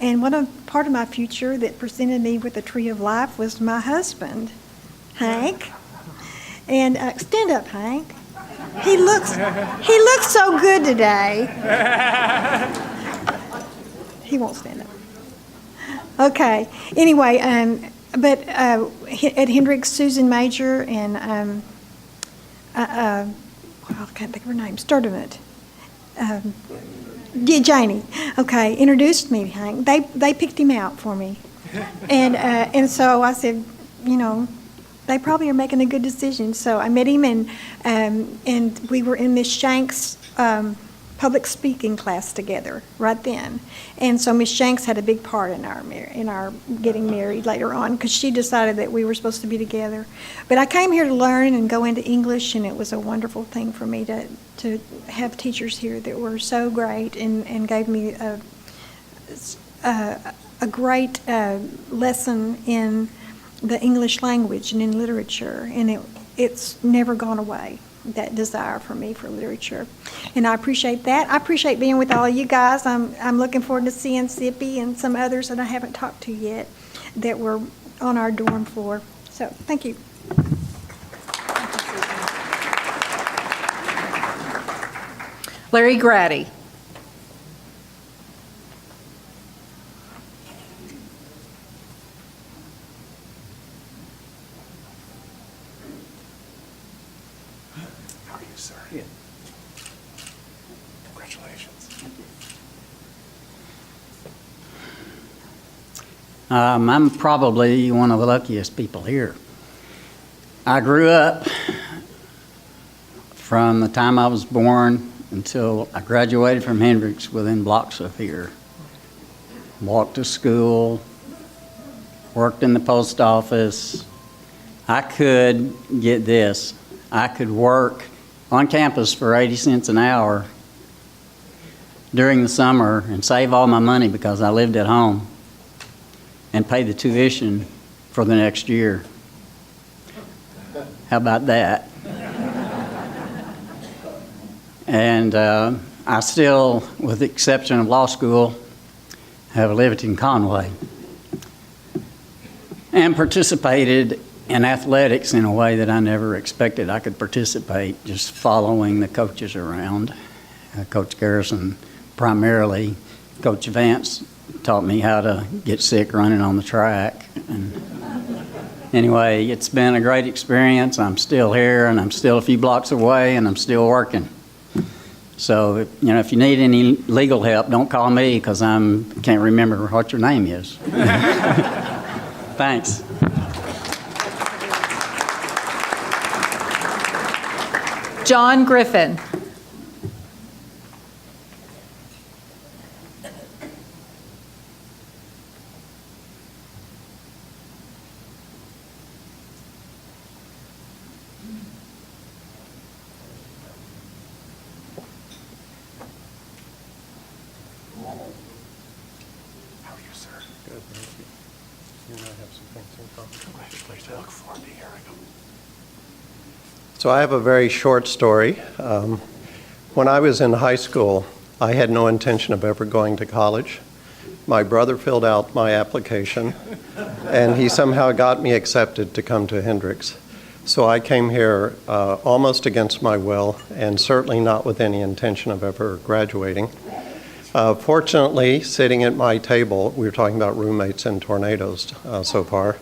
and part of my future that presented me with the tree of life was my husband, Hank. And stand up, Hank. He looks so good today. He won't stand up. Okay. Anyway, but at Hendrix, Susan Major and I can't think of her name. Sturdivant. Yeah, Janie. Okay, introduced me to Hank. They picked him out for me, and so I said, you know, they probably are making a good decision. So I met him, and we were in Miss Shank's public speaking class together right then. And so Miss Shanks had a big part in our getting married later on, because she decided that we were supposed to be together. But I came here to learn and go into English, and it was a wonderful thing for me to have teachers here that were so great and gave me a great lesson in the English language and in literature, and it's never gone away, that desire for me for literature. And I appreciate that. I appreciate being with all of you guys. I'm looking forward to seeing Sippy and some others that I haven't talked to yet that were on our dorm floor. So, thank you. Larry Grady. How are you, sir? Good. Congratulations. I'm probably one of the luckiest people here. I grew up from the time I was born until I graduated from Hendrix within blocks of here. Walked to school, worked in the post office. I could get this. I could work on campus for 80 cents an hour during the summer and save all my money because I lived at home and pay the tuition for the next year. How about that? And I still, with the exception of law school, have lived in Conway and participated in athletics in a way that I never expected I could participate, just following the coaches around. Coach Garrison primarily, Coach Vance taught me how to get sick running on the track. And anyway, it's been a great experience. I'm still here, and I'm still a few blocks away, and I'm still working. So, if you need any legal help, don't call me because I can't remember what your name is. Thanks. John Griffin. How are you, sir? Good, thank you. You and I have some things in common. Please, I look forward to hearing them. So I have a very short story. When I was in high school, I had no intention of ever going to college. My brother filled out my application, and he somehow got me accepted to come to Hendrix. So I came here almost against my will, and certainly not with any intention of ever graduating. Fortunately, sitting at my table, we were talking about roommates and tornadoes so far.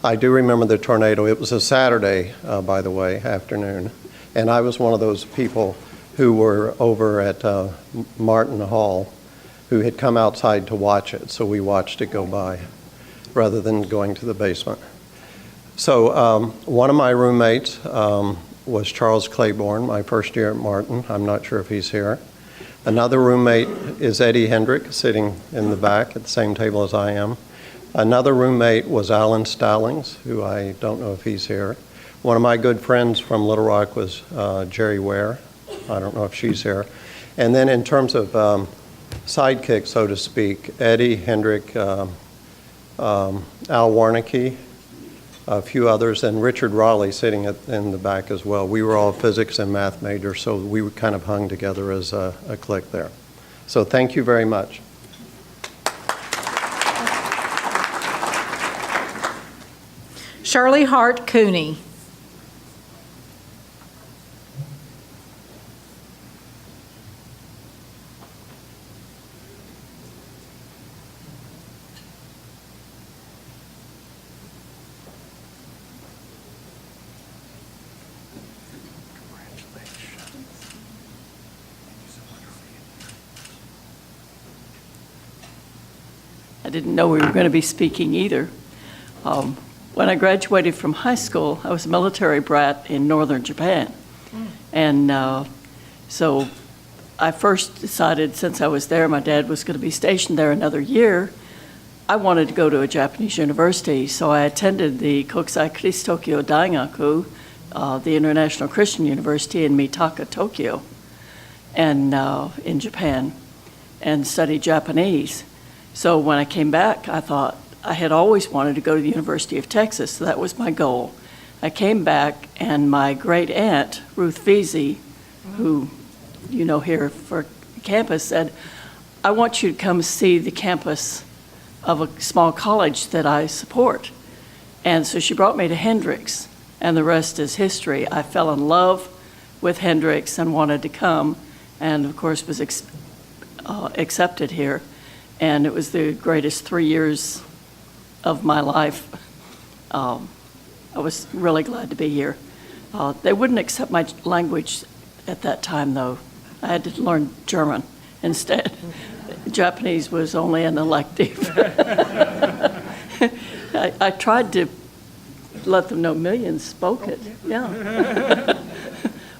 I do remember the tornado. It was a Saturday, by the way, afternoon, and I was one of those people who were over at Martin Hall who had come outside to watch it, so we watched it go by rather than going to the basement. So one of my roommates was Charles Claiborne, my first year at Martin. I'm not sure if he's here. Another roommate is Eddie Hendrick, sitting in the back at the same table as I am. Another roommate was Alan Stallings, who I don't know if he's here. One of my good friends from Little Rock was Jerry Ware. I don't know if she's here. And then in terms of sidekick, so to speak, Eddie Hendrick, Al Warnicki, a few others, and Richard Raleigh sitting in the back as well. We were all physics and math majors, so we kind of hung together as a clique there. So thank you very much. Shirley Hart Cooney. I didn't know we were going to be speaking either. When I graduated from high school, I was a military brat in northern Japan. And so I first decided, since I was there, my dad was going to be stationed there another year, I wanted to go to a Japanese university. So I attended the Kokusai Christ Tokyo Daigaku, the International Christian University in Mitaka, Tokyo, and in Japan, and studied Japanese. So when I came back, I thought I had always wanted to go to the University of Texas, so that was my goal. I came back, and my great aunt, Ruth Veazey, who you know here for campus, said, I want you to come see the campus of a small college that I support. And so she brought me to Hendrix, and the rest is history. I fell in love with Hendrix and wanted to come, and of course was accepted here. And it was the greatest 3 years of my life. I was really glad to be here. They wouldn't accept my language at that time, though. I had to learn German instead. Japanese was only an elective. I tried to let them know millions spoke it, yeah.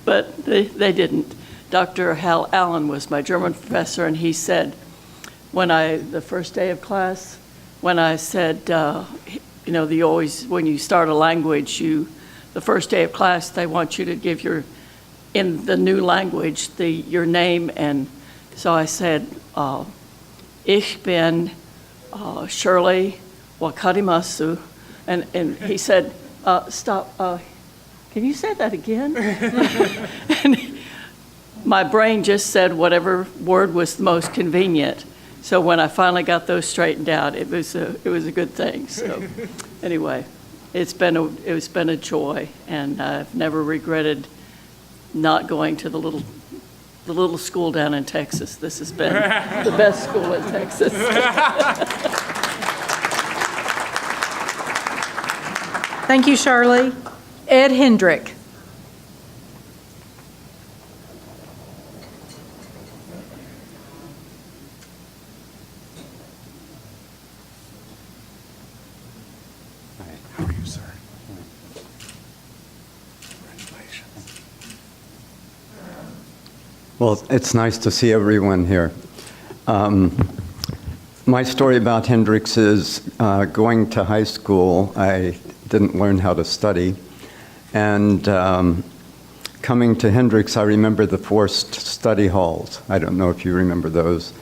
But they didn't. Dr. Hal Allen was my German professor, and he said, the first day of class, when I said, when you start a language, the first day of class, they want you to give in the new language, your name. And so I said, Ich bin Shirley Wakarimasu. And he said, stop, can you say that again? And my brain just said whatever word was the most convenient. So when I finally got those straightened out, it was a good thing. So anyway, it's been a joy, and I've never regretted not going to the little the little school down in Texas. This has been the best school in Texas. Thank you, Shirley. Ed Hendrick. How are you, sir? Congratulations. Well, it's nice to see everyone here. My story about Hendrix is going to high school, I didn't learn how to study. And coming to Hendrix, I remember the forced study halls. I don't know if you remember those,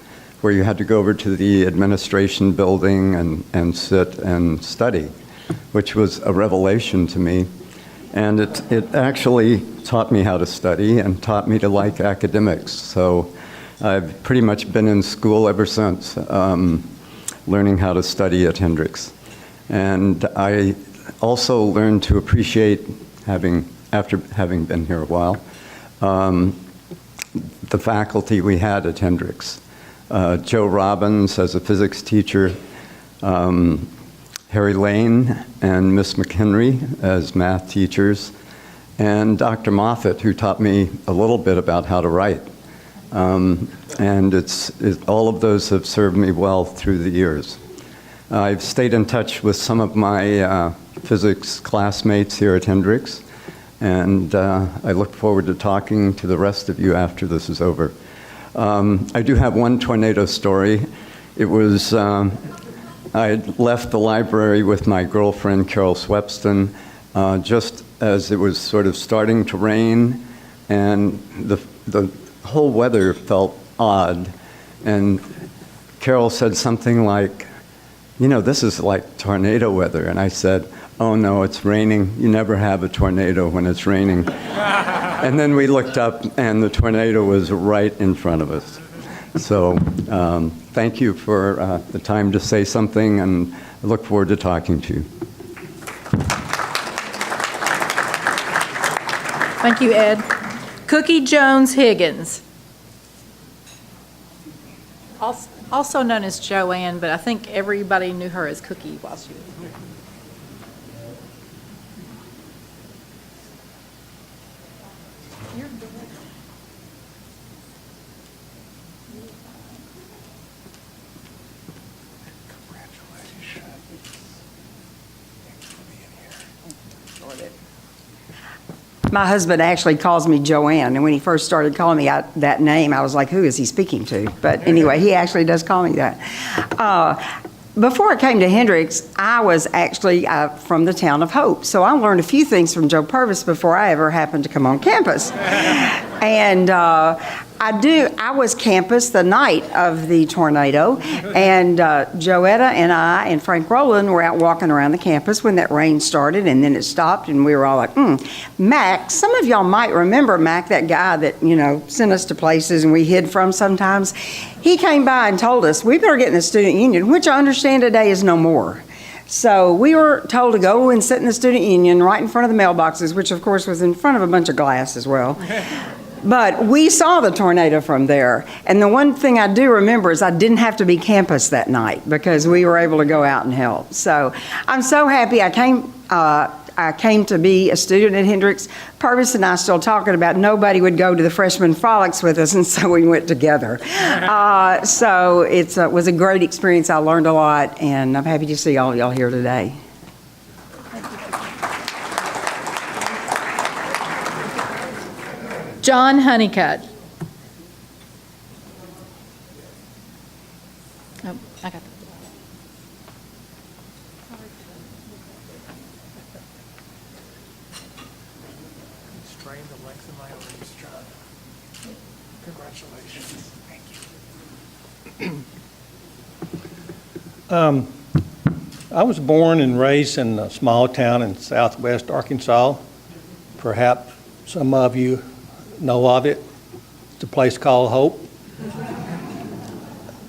where you had to go over to the administration building and sit and study, which was a revelation to me. And it actually taught me how to study and taught me to like academics. So I've pretty much been in school ever since, learning how to study at Hendrix. And I also learned to appreciate, after having been here a while, the faculty we had at Hendrix. Joe Robbins as a physics teacher, Harry Lane and Miss McHenry as math teachers, and Dr. Moffat, who taught me a little bit about how to write. And all of those have served me well through the years. I've stayed in touch with some of my physics classmates here at Hendrix, and I look forward to talking to the rest of you after this is over. I do have one tornado story. It was, I had left the library with my girlfriend, Carol Swepston, just as it was sort of starting to rain, and the whole weather felt odd. And Carol said something like, "You know, this is like tornado weather." And I said, "Oh no, it's raining. You never have a tornado when it's raining." And then we looked up and the tornado was right in front of us. So thank you for the time to say something, and I look forward to talking to you. Thank you, Ed. Cookie Jones Higgins. Also known as Joanne, but I think everybody knew her as Cookie while she was here. My husband actually calls me Joanne, and when he first started calling me that name, I was like, who is he speaking to? But anyway, he actually does call me that. Before I came to Hendrix, I was actually from the town of Hope, so I learned a few things from Joe Purvis before I ever happened to come on campus. And I was campus the night of the tornado, and Joetta and I and Frank Rowland were out walking around the campus when that rain started, and then it stopped, and we were all like, Mac, some of y'all might remember Mac, that guy that, you know, sent us to places and we hid from sometimes. He came by and told us, we better get in the student union, which I understand today is no more. So we were told to go and sit in the student union right in front of the mailboxes, which of course was in front of a bunch of glass as well. But we saw the tornado from there. And the one thing I do remember is I didn't have to be campus that night because we were able to go out and help. So I'm so happy I came to be a student at Hendrix. Purvis and I still talking about nobody would go to the freshman frolics with us, and so we went together. So it was a great experience. I learned a lot, and I'm happy to see all y'all here today. John Honeycutt. Oh, I got that. Strain the length of my arms, John. Congratulations. Thank you. I was born and raised in a small town in southwest Arkansas. Perhaps some of you know of it. It's a place called Hope.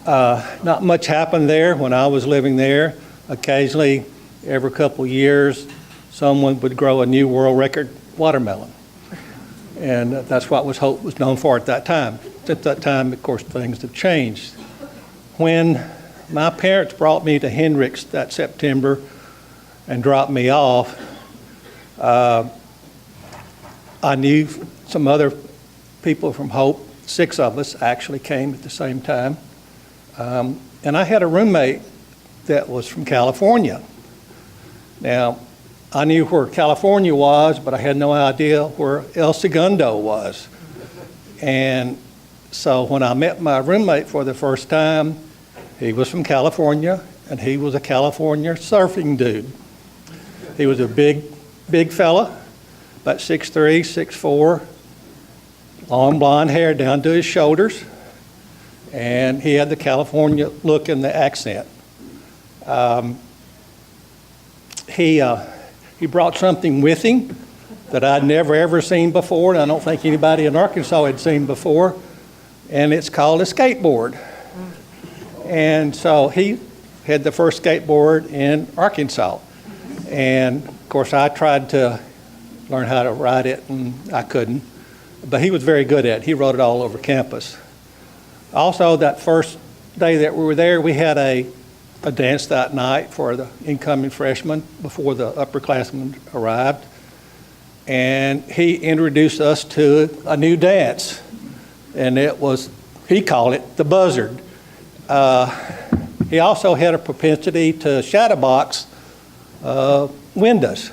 Not much happened there when I was living there. Occasionally, every couple of years, someone would grow a new world record watermelon. And that's what Hope was known for at that time. At that time, of course, things have changed. When my parents brought me to Hendricks that September and dropped me off, I knew some other people from Hope. 6 of us actually came at the same time. And I had a roommate that was from California. Now, I knew where California was, but I had no idea where El Segundo was. And so when I met my roommate for the first time, he was from California, and he was a California surfing dude. He was a big fella, about 6'3", 6'4", long blonde hair down to his shoulders, and he had the California look and the accent. He brought something with him that I'd never ever seen before, and I don't think anybody in Arkansas had seen before, and it's called a skateboard. And so he had the first skateboard in Arkansas. And of course I tried to learn how to ride it, and I couldn't. But he was very good at it. He rode it all over campus. Also, that first day that we were there, we had a dance that night for the incoming freshmen before the upperclassmen arrived. And he introduced us to a new dance. And it was, he called it the buzzard. He also had a propensity to shadowbox windows.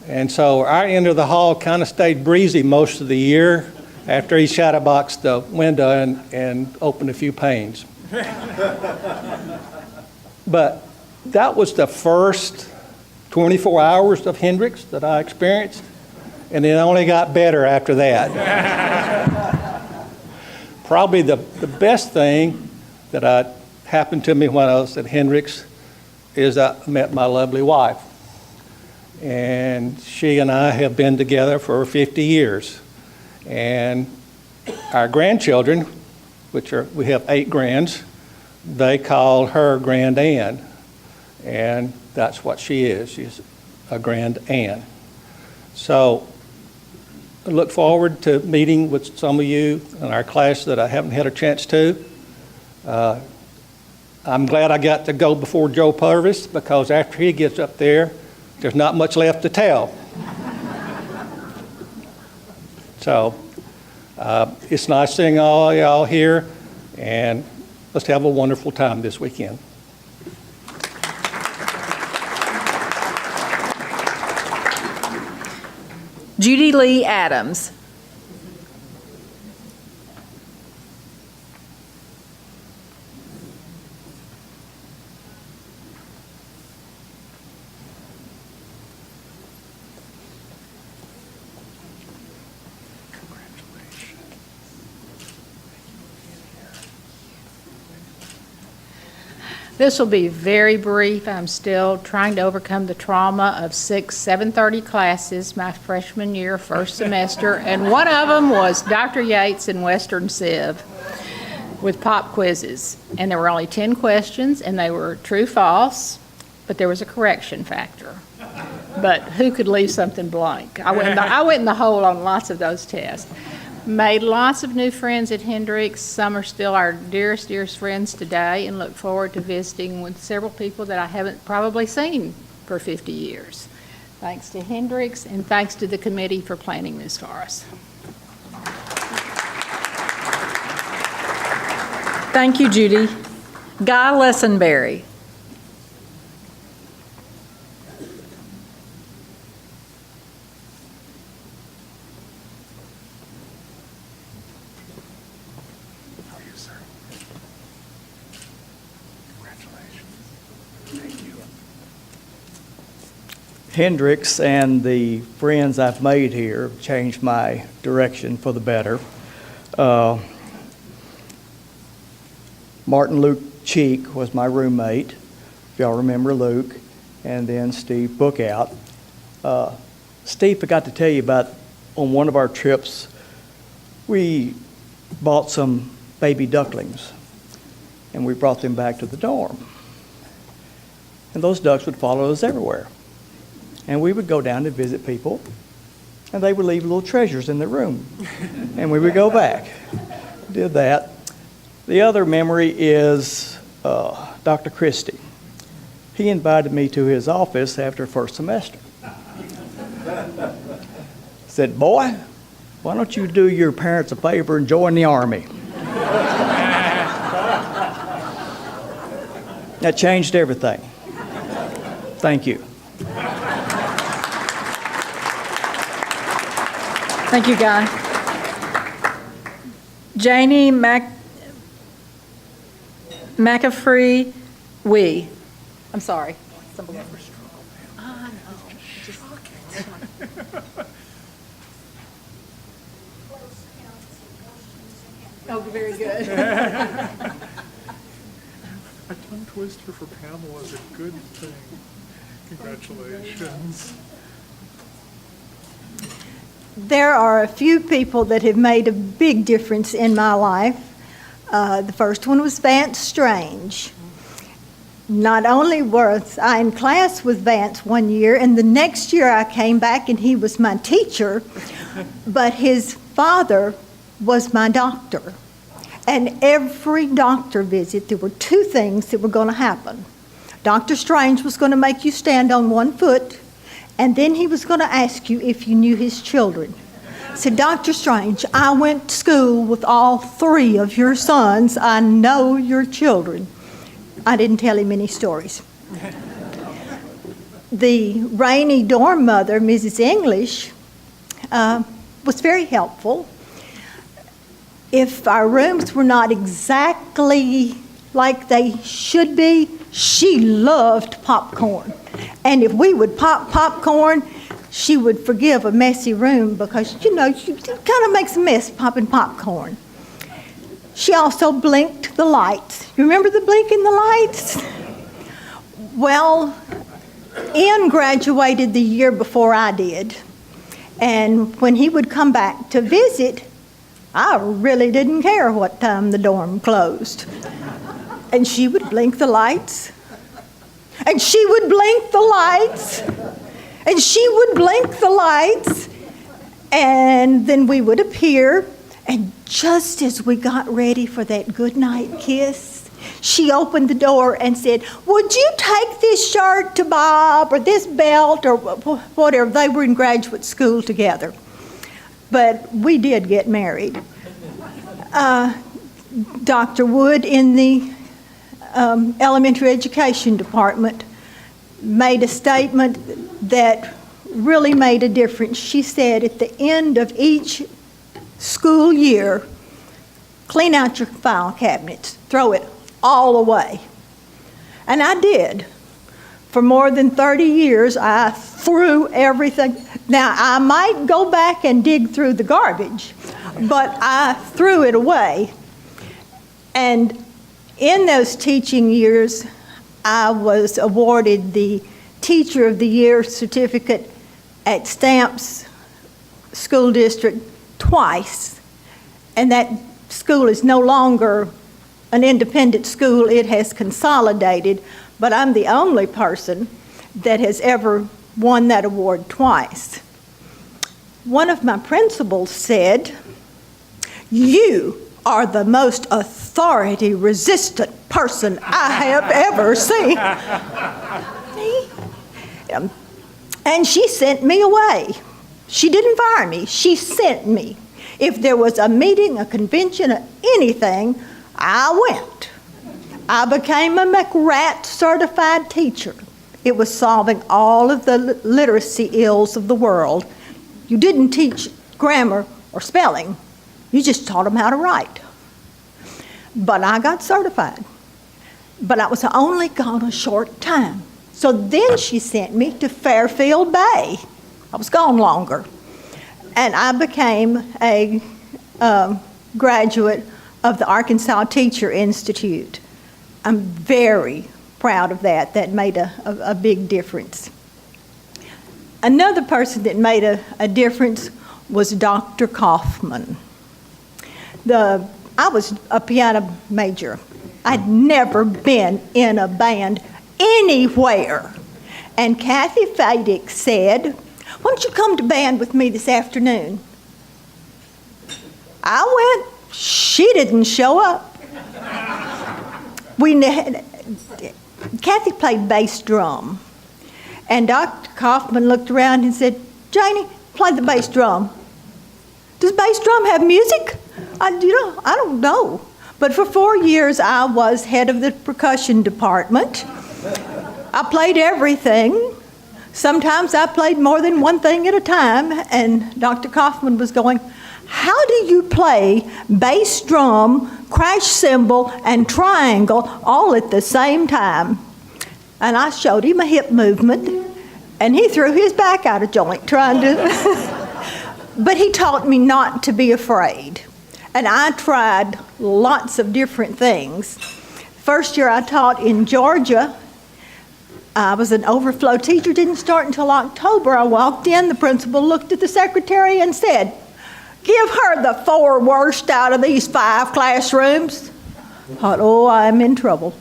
And so our end of the hall kind of stayed breezy most of the year after he shadowboxed the window and opened a few panes. But that was the first 24 hours of Hendricks that I experienced, and it only got better after that. Probably the best thing that happened to me when I was at Hendricks is I met my lovely wife. And she and I have been together for 50 years. And our grandchildren, we have 8 grands, they call her Grand Ann. And that's what she is. She's a Grand Ann. So I look forward to meeting with some of you in our class that I haven't had a chance to. I'm glad I got to go before Joe Purvis, because after he gets up there, there's not much left to tell. So it's nice seeing all y'all here, and let's have a wonderful time this weekend. Judy Lee Adams. This will be very brief. I'm still trying to overcome the trauma of 6 7:30 classes my freshman year, first semester, and one of them was Dr. Yates and Western Civ with pop quizzes. And there were only 10 questions, and they were true, false, but there was a correction factor. But who could leave something blank? I went in the hole on lots of those tests. Made lots of new friends at Hendricks. Some are still our dearest, dearest friends today, and look forward to visiting with several people that I haven't probably seen for 50 years. Thanks to Hendricks, and thanks to the committee for planning this for us. Thank you, Judy. Guy Lessenberry. Hendricks and the friends I've made here have changed my direction for the better. Martin Luke Cheek was my roommate, if y'all remember Luke, and then Steve Bookout. Steve, I got to tell you about on one of our trips, we bought some baby ducklings, and we brought them back to the dorm. And those ducks would follow us everywhere. And we would go down to visit people, and they would leave little treasures in the room. And we would go back. Did that. The other memory is Dr. Christie. He invited me to his office after first semester. Said, boy, why don't you do your parents a favor and join the Army? That changed everything. Thank you. Thank you, Guy. Janie McAfee, I'm sorry. Oh, very good. A tongue twister for Pamela is a good thing. Congratulations. There are a few people that have made a big difference in my life. The first one was Vance Strange. Not only was I in class with Vance one year, and the next year I came back and he was my teacher, but his father was my doctor. And every doctor visit, there were two things that were going to happen. Dr. Strange was going to make you stand on one foot, and then he was going to ask you if you knew his children. I said, Dr. Strange, I went to school with all three of your sons. I know your children. I didn't tell him any stories. The Rainey dorm mother, Mrs. English, was very helpful. If our rooms were not exactly like they should be, she loved popcorn. And if we would pop popcorn, she would forgive a messy room because, she kind of makes a mess popping popcorn. She also blinked the lights. You remember the blinking the lights? Well, Ian graduated the year before I did. And when he would come back to visit, I really didn't care what time the dorm closed. And she would blink the lights. And she would blink the lights. And she would blink the lights. And then we would appear. And just as we got ready for that goodnight kiss, she opened the door and said, would you take this shirt to Bob or this belt or whatever? They were in graduate school together. But we did get married. Dr. Wood in the elementary education department made a statement that really made a difference. She said at the end of each school year, clean out your file cabinets, throw it all away. And I did. For more than 30 years, I threw everything. Now, I might go back and dig through the garbage, but I threw it away. And in those teaching years, I was awarded the Teacher of the Year certificate at Stamps School District twice. And that school is no longer an independent school. It has consolidated, but I'm the only person that has ever won that award twice. One of my principals said, you are the most authority-resistant person I have ever seen. And she sent me away. She didn't fire me. She sent me. If there was a meeting, a convention, or anything, I went. I became a McRat certified teacher. It was solving all of the literacy ills of the world. You didn't teach grammar or spelling. You just taught them how to write. But I got certified. But I was only gone a short time. So then she sent me to Fairfield Bay. I was gone longer. And I became a graduate of the Arkansas Teacher Institute. I'm very proud of that. That made a big difference. Another person that made a difference was Dr. Kaufman. I was a piano major. I'd never been in a band anywhere. And Kathy Fadick said, why don't you come to band with me this afternoon? I went. She didn't show up. Kathy played bass drum. And Dr. Kaufman looked around and said, Janie, play the bass drum. Does bass drum have music? I don't know. But for 4 years, I was head of the percussion department. I played everything. Sometimes I played more than one thing at a time. And Dr. Kaufman was going, how do you play bass drum, crash cymbal, and triangle all at the same time? And I showed him a hip movement, and he threw his back out of joint trying to... But he taught me not to be afraid. And I tried lots of different things. First year I taught in Georgia. I was an overflow teacher, didn't start until October. I walked in, the principal looked at the secretary and said, give her the 4 worst out of these 5 classrooms. I thought, oh, I'm in trouble.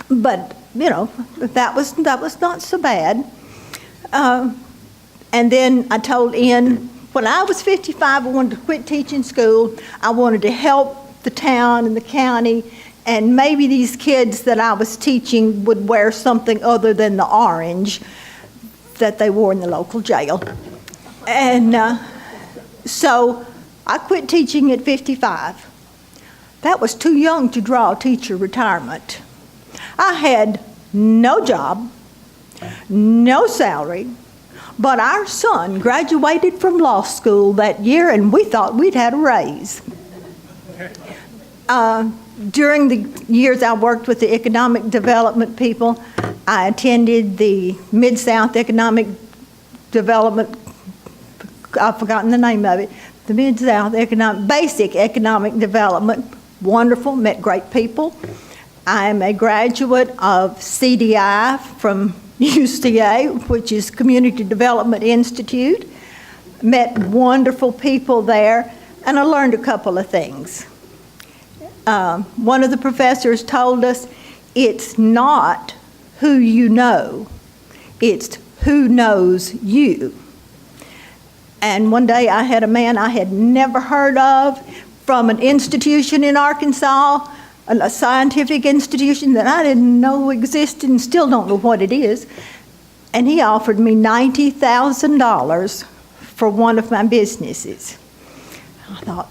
But, that was not so bad. And then I told Ian, when I was 55, I wanted to quit teaching school. I wanted to help the town and the county, and maybe these kids that I was teaching would wear something other than the orange that they wore in the local jail. And so I quit teaching at 55. That was too young to draw teacher retirement. I had no job, no salary, but our son graduated from law school that year, and we thought we'd had a raise. During the years I worked with the economic development people, I attended the Mid-South Economic Development, I've forgotten the name of it, the Mid-South Basic Economic Development. Wonderful, met great people. I'm a graduate of CDI from UCA, which is Community Development Institute. Met wonderful people there, and I learned a couple of things. One of the professors told us, it's not who you know, it's who knows you. And one day I had a man I had never heard of from an institution in Arkansas, a scientific institution that I didn't know existed and still don't know what it is. And he offered me $90,000 for one of my businesses. I thought,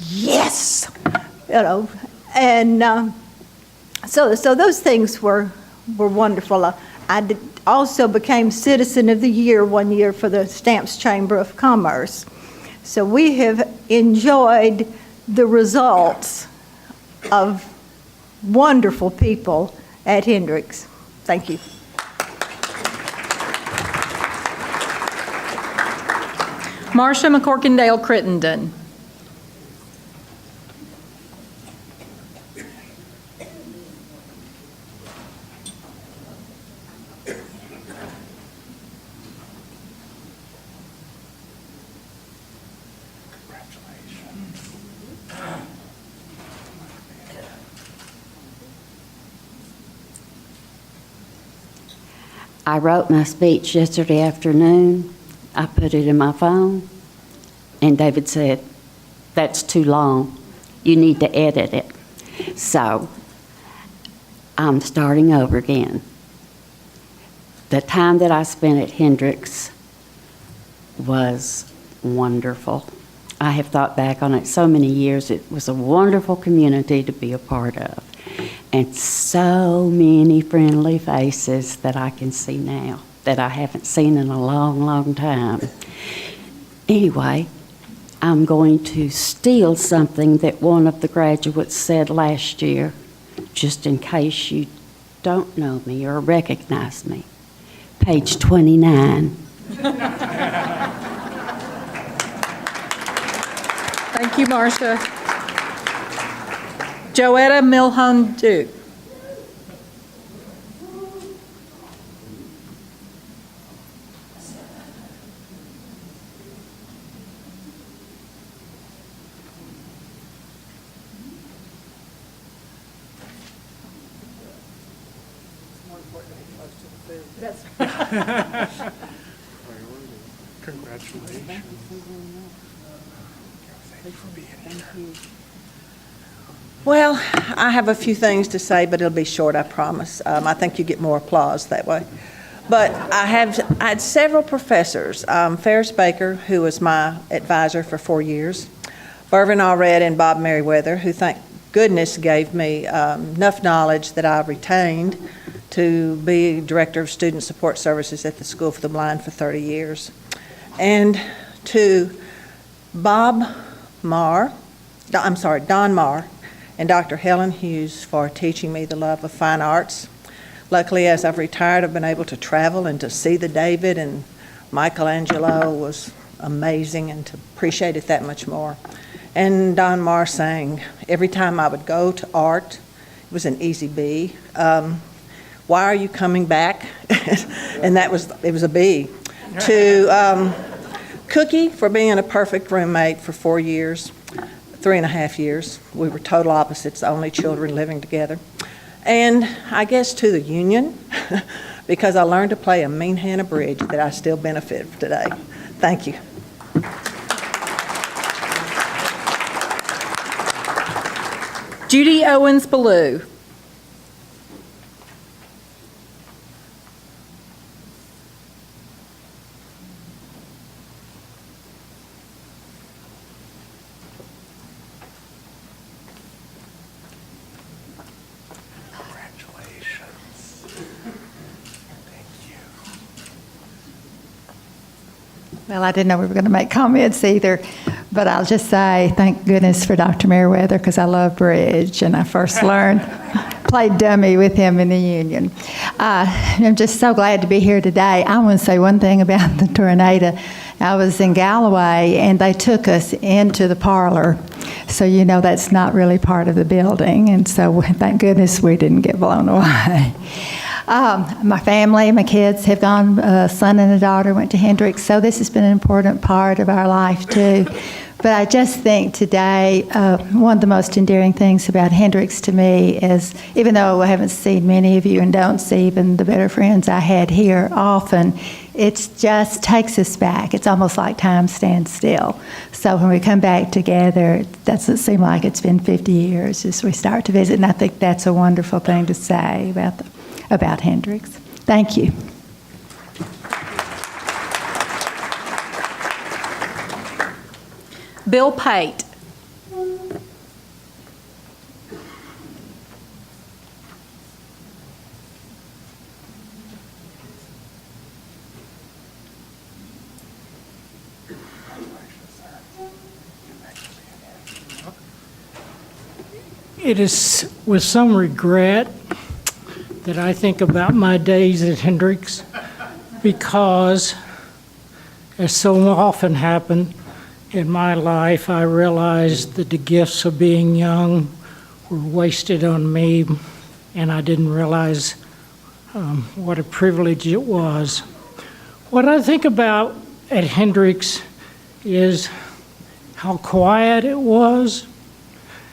yes, and so those things were wonderful. I also became Citizen of the Year one year for the Stamps Chamber of Commerce. So we have enjoyed the results of wonderful people at Hendricks. Thank you. Marcia McCorkindale Crittenden. I wrote my speech yesterday afternoon. I put it in my phone, and David said, that's too long. You need to edit it. So I'm starting over again. The time that I spent at Hendricks was wonderful. I have thought back on it so many years. It was a wonderful community to be a part of. And so many friendly faces that I can see now that I haven't seen in a long, long time. Anyway, I'm going to steal something that one of the graduates said last year, just in case you don't know me or recognize me. Page 29. Thank you, Marcia. Joetta Milhon Duke. Congratulations. Thank you for being here. Well, I have a few things to say, but it'll be short, I promise. I think you get more applause that way. But I had several professors, Ferris Baker, who was my advisor for 4 years, Irvin Allred and Bob Merriweather, who thank goodness gave me enough knowledge that I retained to be Director of Student Support Services at the School for the Blind for 30 years. And to Don Marr, and Dr. Helen Hughes for teaching me the love of fine arts. Luckily, as I've retired, I've been able to travel and to see the David, and Michelangelo was amazing, and to appreciate it that much more. And Don Marr saying, every time I would go to art, it was an easy B, why are you coming back? And it was a B. To Cookie for being a perfect roommate for 4 years, 3.5 years. We were total opposites, only children living together. And I guess to the union, because I learned to play a mean hand of bridge that I still benefit from today. Thank you. Judy Owens-Ballou. Well, I didn't know we were going to make comments either, but I'll just say thank goodness for Dr. Merriweather, because I love bridge, and I first played dummy with him in the union. I'm just so glad to be here today. I want to say one thing about the tornado. I was in Galloway, and they took us into the parlor, so you know that's not really part of the building, and so thank goodness we didn't get blown away. My family, my kids have gone, a son and a daughter went to Hendrix, so this has been an important part of our life too. But I just think today, one of the most endearing things about Hendrix to me is, even though I haven't seen many of you and don't see even the better friends I had here often, it just takes us back. It's almost like time stands still. So when we come back together, it doesn't seem like it's been 50 years as we start to visit, and I think that's a wonderful thing to say about Hendrix. Thank you. Bill Pate. It is with some regret that I think about my days at Hendrix, because, as so often happened in my life, I realized that the gifts of being young were wasted on me, and I didn't realize what a privilege it was. What I think about at Hendrix is how quiet it was,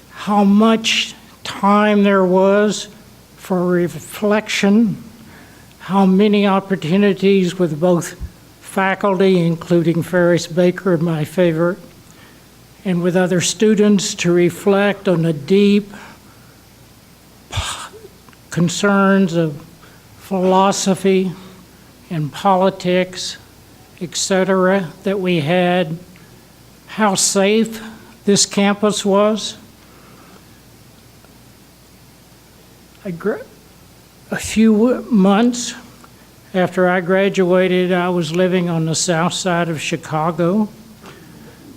how much time there was for reflection, how many opportunities with both faculty, including Ferris Baker, my favorite, and with other students to reflect on the deep concerns of philosophy and politics, etc., that we had, how safe this campus was. A few months after I graduated, I was living on the south side of Chicago.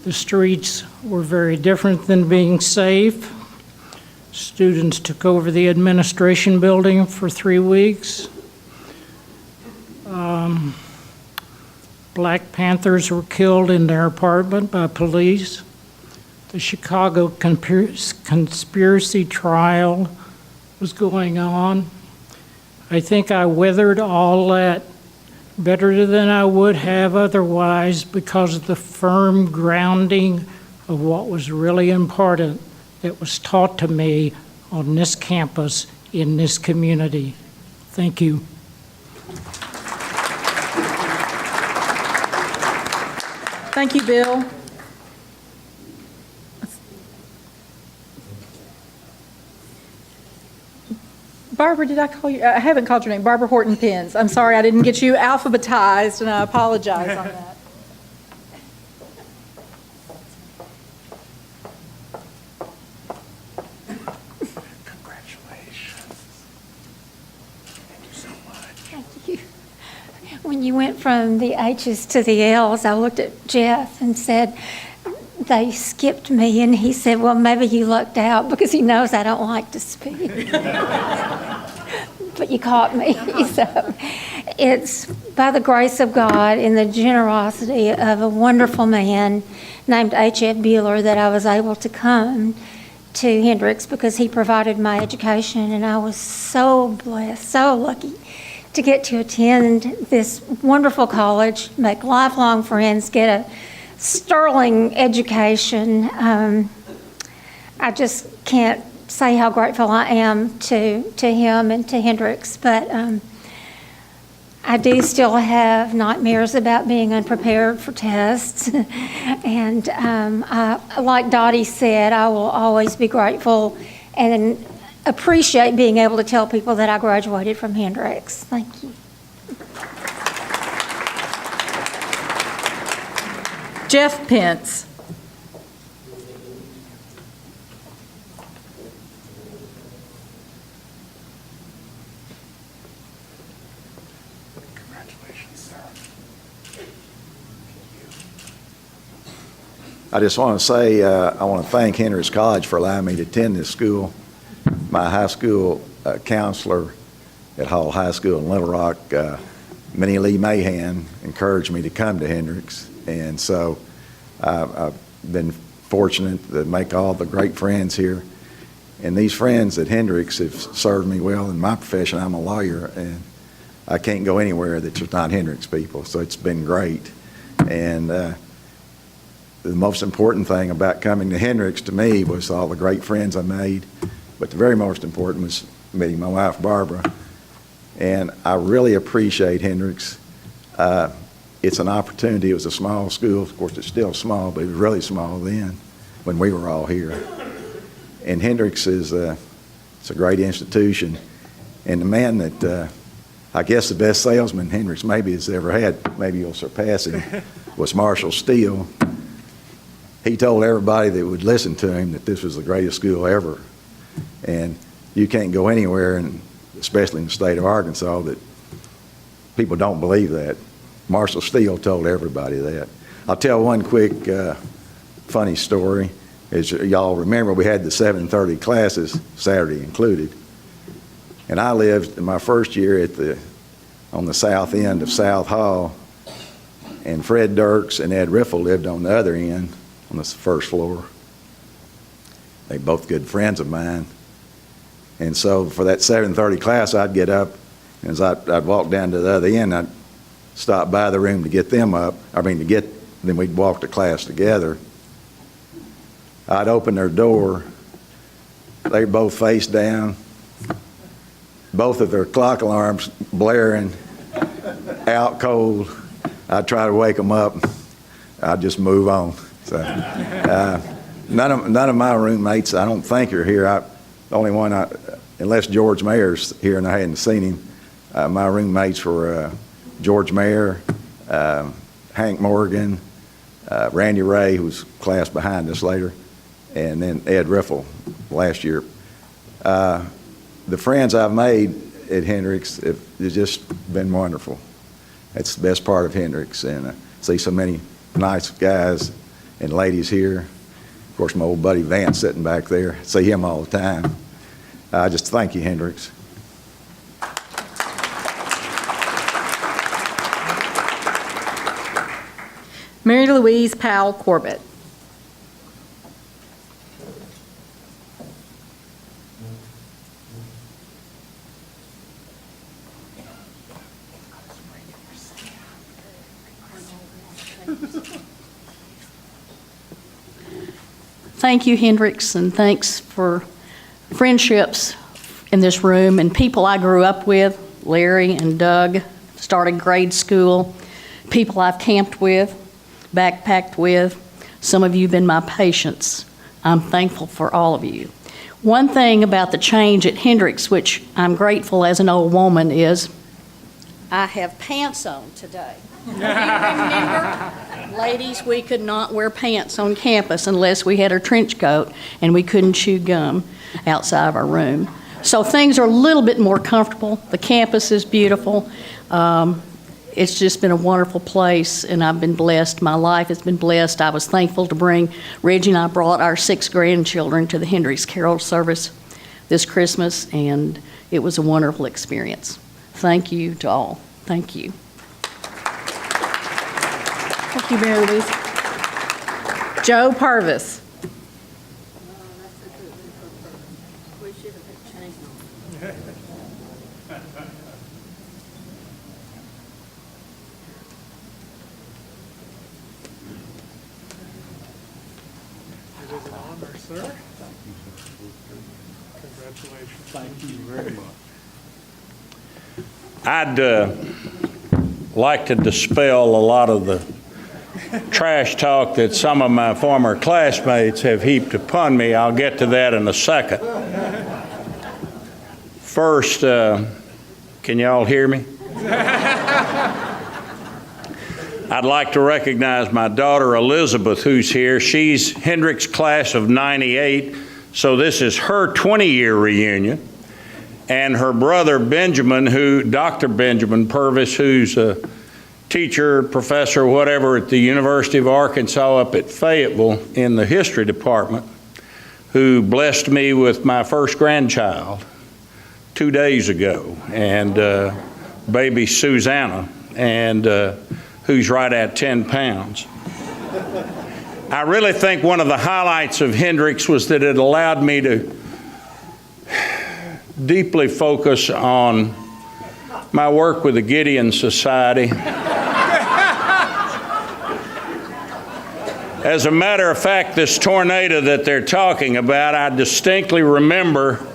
The streets were very different than being safe. Students took over the administration building for 3 weeks. Black Panthers were killed in their apartment by police. The Chicago conspiracy trial was going on. I think I weathered all that better than I would have otherwise, because of the firm grounding of what was really important that was taught to me on this campus in this community. Thank you. Thank you, Bill. Barbara, did I call you? I haven't called your name. Barbara Horton Pence. I'm sorry I didn't get you alphabetized, and I apologize on that. When you went from the H's to the L's, I looked at Jeff and said, they skipped me, and he said, well, maybe you lucked out because he knows I don't like to speak. But you caught me. So it's by the grace of God and the generosity of a wonderful man named H.F. Bueller that I was able to come to Hendricks because he provided my education, and I was so blessed, so lucky to get to attend this wonderful college, make lifelong friends, get a sterling education. I just can't say how grateful I am to him and to Hendricks, but I do still have nightmares about being unprepared for tests. And like Dottie said, I will always be grateful and appreciate being able to tell people that I graduated from Hendricks. Thank you. Jeff Pence. I just want to say I want to thank Hendricks College for allowing me to attend this school. My high school counselor at Hall High School in Little Rock, Minnie Lee Mahan, encouraged me to come to Hendricks. And so I've been fortunate to make all the great friends here. And these friends at Hendricks have served me well in my profession. I'm a lawyer, and I can't go anywhere that there's not Hendricks people. So it's been great. And the most important thing about coming to Hendricks to me was all the great friends I made, but the very most important was meeting my wife, Barbara. And I really appreciate Hendricks. It's an opportunity. It was a small school. Of course, it's still small, but it was really small then when we were all here. And Hendricks is it's a great institution. And the man that I guess the best salesman Hendricks maybe has ever had, maybe you'll surpass him, was Marshall Steele. He told everybody that would listen to him that this was the greatest school ever. And you can't go anywhere, and especially in the state of Arkansas, that people don't believe that. Marshall Steele told everybody that. I'll tell one quick funny story. As y'all remember, we had the 7:30 classes, Saturday included. And I lived in my first year on the south end of South Hall, and Fred Dirks and Ed Riffle lived on the other end, on the first floor. They both good friends of mine. And so for that 7:30 class, I'd get up, and as I'd walk down to the other end, I'd stop by the room to get them up. Then we'd walk to class together. I'd open their door. They were both face down, both of their clock alarms blaring, out cold. I'd try to wake them up. I'd just move on. So, none of my roommates, I don't think, are here. The only one, unless George Mayer's here and I hadn't seen him, my roommates were George Mayer, Hank Morgan, Randy Ray, who was class behind us later, and then Ed Riffle last year. The friends I've made at Hendricks have just been wonderful. That's the best part of Hendricks, and see so many nice guys and ladies here. Of course, my old buddy Vance sitting back there. I see him all the time. Just thank you, Hendricks. Mary Louise Powell Corbett. Thank you, Hendricks, and thanks for friendships in this room and people I grew up with, Larry and Doug, started grade school, people I've camped with, backpacked with. Some of you have been my patients. I'm thankful for all of you. One thing about the change at Hendricks, which I'm grateful as an old woman, is I have pants on today. Do you remember? Ladies, we could not wear pants on campus unless we had our trench coat, and we couldn't chew gum outside of our room. So things are a little bit more comfortable. The campus is beautiful. It's just been a wonderful place, and I've been blessed. My life has been blessed. I was thankful to bring, Reggie and I brought our 6 grandchildren to the Hendricks Carol service this Christmas, and it was a wonderful experience. Thank you to all. Thank you. Thank you, Mary Louise. Joe Purvis. It is an honor, sir. Congratulations. Thank you very much. I'd like to dispel a lot of the trash talk that some of my former classmates have heaped upon me. I'll get to that in a second. First, can you all hear me? I'd like to recognize my daughter Elizabeth, who's here. She's Hendricks class of '98, so this is her 20-year reunion. And her brother Benjamin, Dr. Benjamin Purvis, who's a teacher, professor, whatever at the University of Arkansas up at Fayetteville in the history department, who blessed me with my first grandchild 2 days ago, and baby Susanna, and who's right at 10 pounds. I really think one of the highlights of Hendricks was that it allowed me to deeply focus on my work with the Gideon Society. As a matter of fact, this tornado that they're talking about, I distinctly remember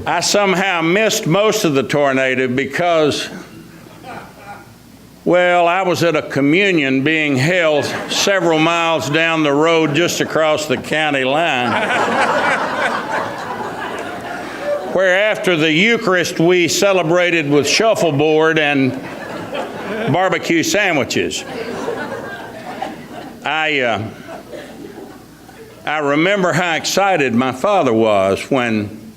I somehow missed most of the tornado because, well, I was at a communion being held several miles down the road just across the county line, where after the Eucharist we celebrated with shuffleboard and barbecue sandwiches. I remember how excited my father was when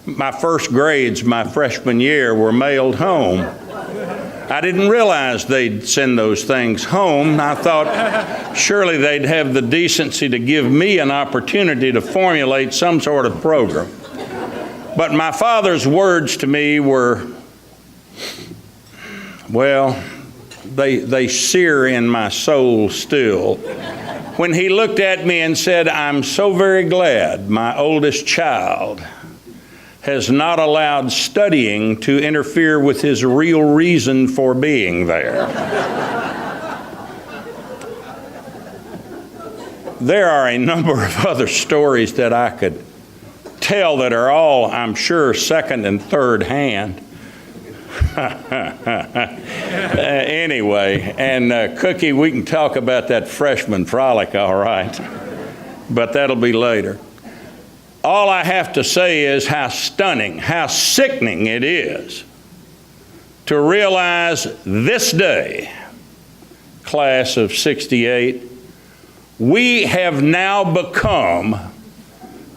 my first grades my freshman year were mailed home. I didn't realize they'd send those things home. I thought surely they'd have the decency to give me an opportunity to formulate some sort of program. But my father's words to me were, well, they sear in my soul still. When he looked at me and said, "I'm so very glad my oldest child has not allowed studying to interfere with his real reason for being there." There are a number of other stories that I could tell that are all, I'm sure, second and third hand. Anyway, and Cookie, we can talk about that freshman frolic, all right, but that'll be later. All I have to say is how stunning, how sickening it is to realize this day, class of '68, we have now become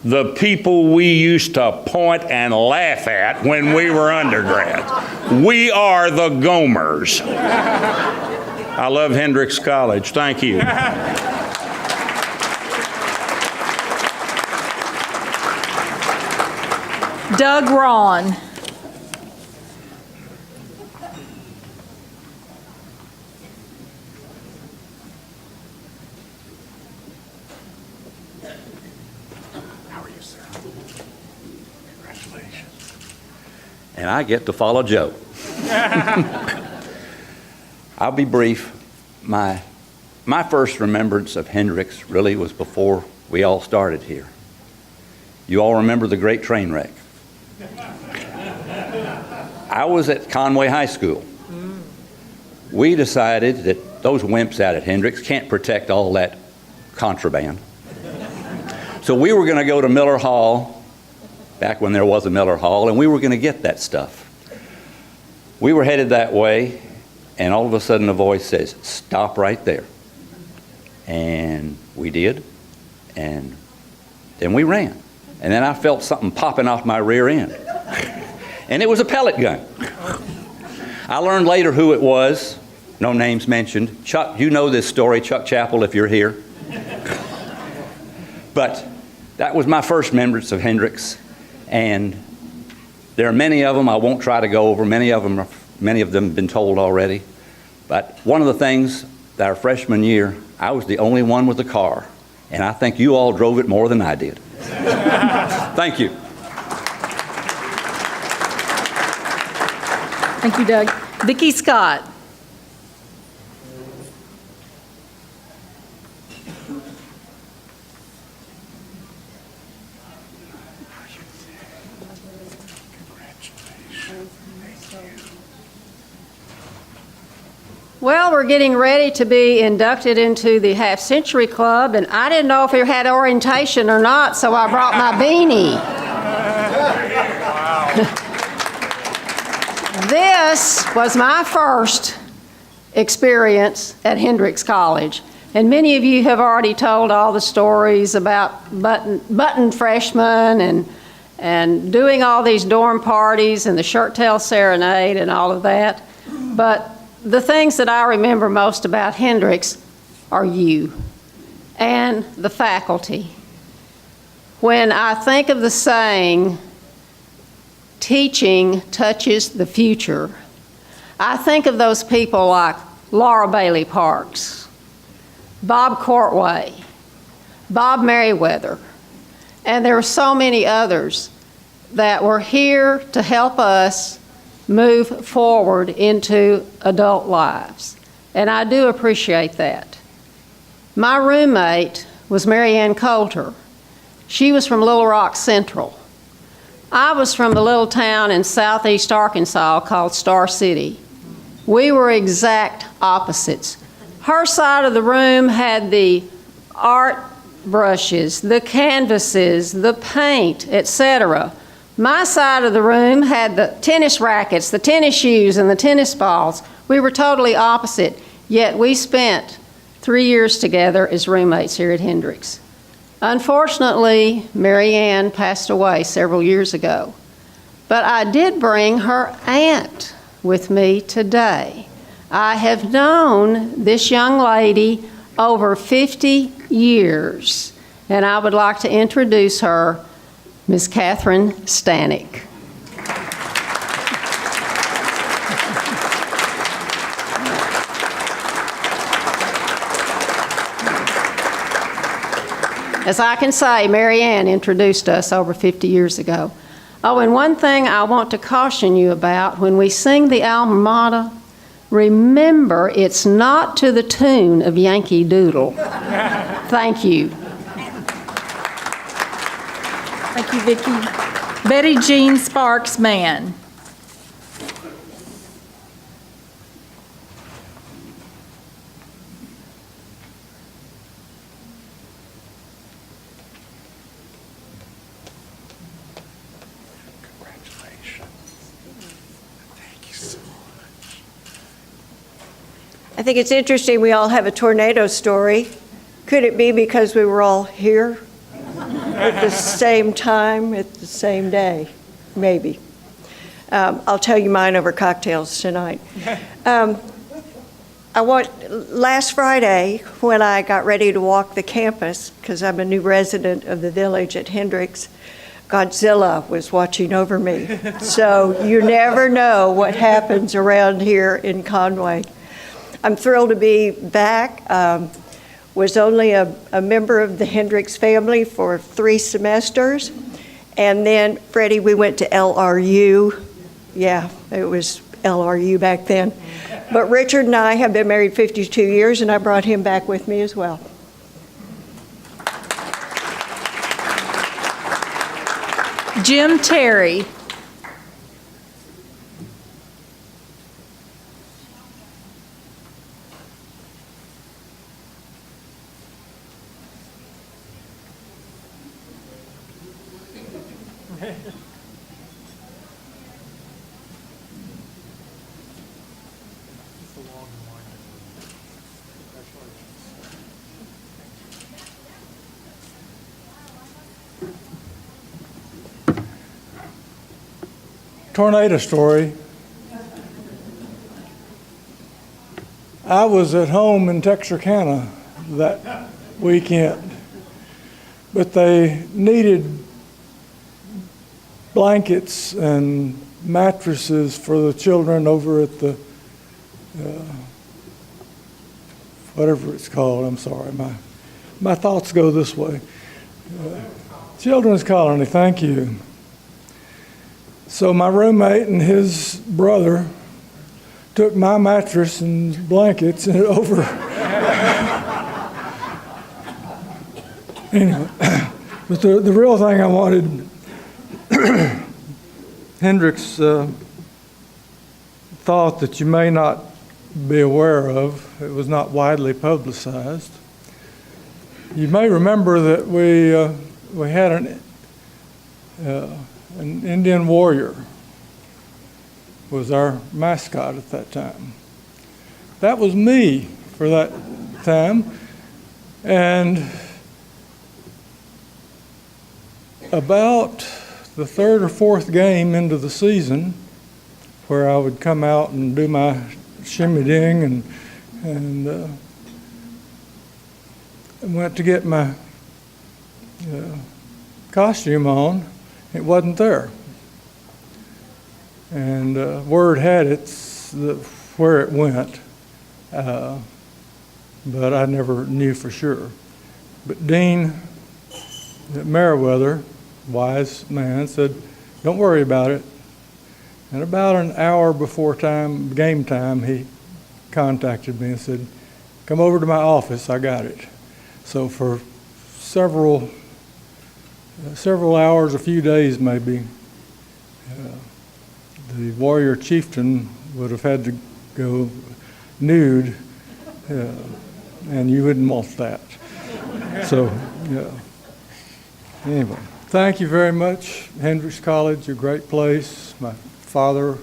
the people we used to point and laugh at when we were undergrads. We are the Gomers. I love Hendricks College. Thank you. Doug Ron. And I get to follow Joe. I'll be brief. My first remembrance of Hendricks really was before we all started here. You all remember the great train wreck. I was at Conway High School. We decided that those wimps out at Hendricks can't protect all that contraband. So we were going to go to Miller Hall, back when there was a Miller Hall, and we were going to get that stuff. We were headed that way, and all of a sudden a voice says, "Stop right there." And we did, and then we ran. And then I felt something popping off my rear end. And it was a pellet gun. I learned later who it was, no names mentioned. Chuck, you know this story, Chuck Chappell, if you're here. But that was my first remembrance of Hendricks, and there are many of them. I won't try to go over. Many of them have been told already. But one of the things that our freshman year, I was the only one with a car, and I think you all drove it more than I did. Thank you. Thank you, Doug. Vicki Scott. Well, we're getting ready to be inducted into the Half Century Club, and I didn't know if we had orientation or not, so I brought my beanie. This was my first experience at Hendricks College, and many of you have already told all the stories about button freshmen and doing all these dorm parties and the shirt tail serenade and all of that, but the things that I remember most about Hendricks are you and the faculty. When I think of the saying, teaching touches the future, I think of those people like Laura Bailey Parks, Bob Courtway, Bob Merriweather, and there were so many others that were here to help us move forward into adult lives. And I do appreciate that. My roommate was Mary Ann Coulter. She was from Little Rock Central. I was from a little town in southeast Arkansas called Star City. We were exact opposites. Her side of the room had the art brushes, the canvases, the paint, etc. My side of the room had the tennis rackets, the tennis shoes, and the tennis balls. We were totally opposite, yet we spent 3 years together as roommates here at Hendricks. Unfortunately, Mary Ann passed away several years ago, but I did bring her aunt with me today. I have known this young lady over 50 years, and I would like to introduce her, Ms. Catherine Stanek. As I can say, Mary Ann introduced us over 50 years ago. Oh, and one thing I want to caution you about, when we sing the Alma Mater, remember it's not to the tune of Yankee Doodle. Thank you. Thank you, Vicki. Betty Jean Sparks Mann. I think it's interesting we all have a tornado story. Could it be because we were all here at the same time, at the same day? Maybe. I'll tell you mine over cocktails tonight. Last Friday, when I got ready to walk the campus, because I'm a new resident of the village at Hendricks, Godzilla was watching over me. So you never know what happens around here in Conway. I'm thrilled to be back. Was only a member of the Hendricks family for 3 semesters. And then, Freddie, we went to LRU. Yeah, it was LRU back then. But Richard and I have been married 52 years, and I brought him back with me as well. Jim Terry. Tornado story. I was at home in Texarkana that weekend, but they needed blankets and mattresses for the children over at the, whatever it's called, I'm sorry, my thoughts go this way. Children's Colony, thank you. So my roommate and his brother took my mattress and blankets and over. Anyway, but the real thing I wanted, Hendricks thought that you may not be aware of, it was not widely publicized. You may remember that we had an Indian warrior was our mascot at that time. That was me for that time. And about the third or fourth game into the season, where I would come out and do my shimmy ding and went to get my costume on, it wasn't there. And word had it where it went, but I never knew for sure. But Dean Meriwether, wise man, said, "Don't worry about it." And about an hour before game time, he contacted me and said, "Come over to my office, I got it." So for several hours, a few days maybe, the warrior chieftain would have had to go nude, and you wouldn't want that. So, yeah. Anyway, thank you very much. Hendricks College, a great place. My father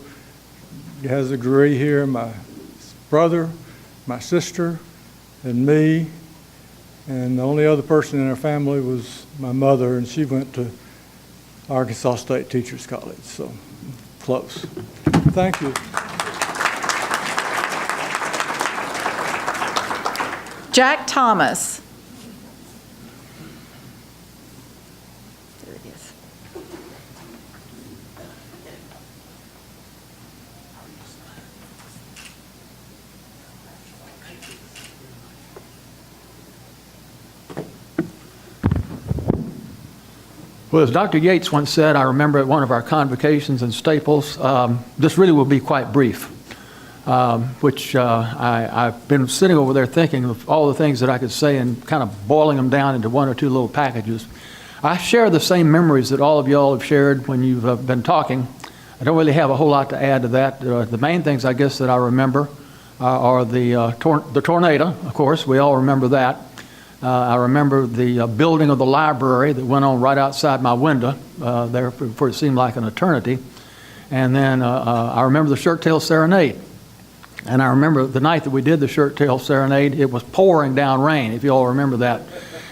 has a degree here, my brother, my sister, and me. And the only other person in our family was my mother, and she went to Arkansas State Teachers College, so close. Thank you. Jack Thomas. There it is. Well, as Dr. Yates once said, I remember at one of our convocations in Staples, this really will be quite brief, which I've been sitting over there thinking of all the things that I could say and kind of boiling them down into one or two little packages. I share the same memories that all of y'all have shared when you've been talking. I don't really have a whole lot to add to that. The main things, I guess, that I remember are the tornado, of course. We all remember that. I remember the building of the library that went on right outside my window there for it seemed like an eternity. And then I remember the Shirt Tail Serenade. And I remember the night that we did the Shirt Tail Serenade, it was pouring down rain, if you all remember that.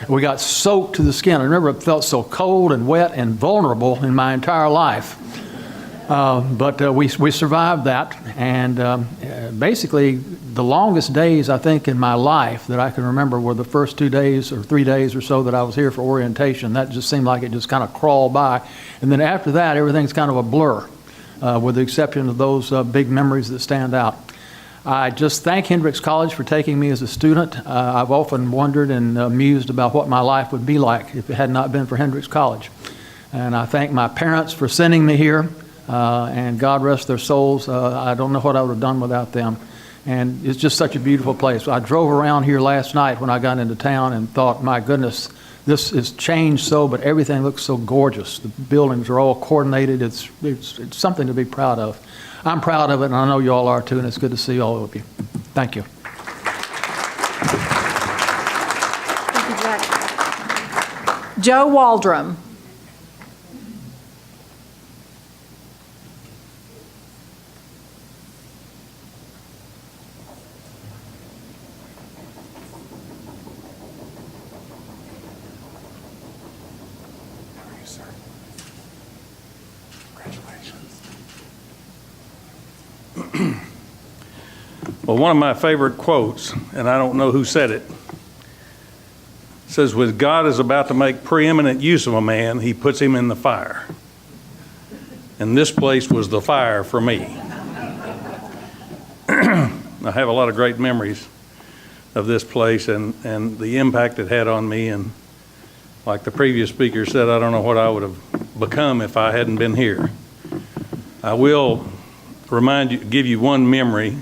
We got soaked to the skin. I remember it felt so cold and wet and vulnerable in my entire life. But we survived that, and basically the longest days I think in my life that I can remember were the first 2 days or 3 days or so that I was here for orientation. That just seemed like it just kind of crawled by, and then after that everything's kind of a blur, with the exception of those big memories that stand out. I just thank Hendricks College for taking me as a student. I've often wondered and mused about what my life would be like if it had not been for Hendricks College, and I thank my parents for sending me here. And God rest their souls. I don't know what I would have done without them. And it's just such a beautiful place. I drove around here last night when I got into town and thought, my goodness, this has changed so, but everything looks so gorgeous. The buildings are all coordinated. It's something to be proud of. I'm proud of it, and I know you all are too, and it's good to see all of you. Thank you. Joe Waldron. Well, one of my favorite quotes, and I don't know who said it, says, "When God is about to make preeminent use of a man, he puts him in the fire." And this place was the fire for me. I have a lot of great memories of this place and the impact it had on me. And like the previous speaker said, I don't know what I would have become if I hadn't been here. I will give you one memory.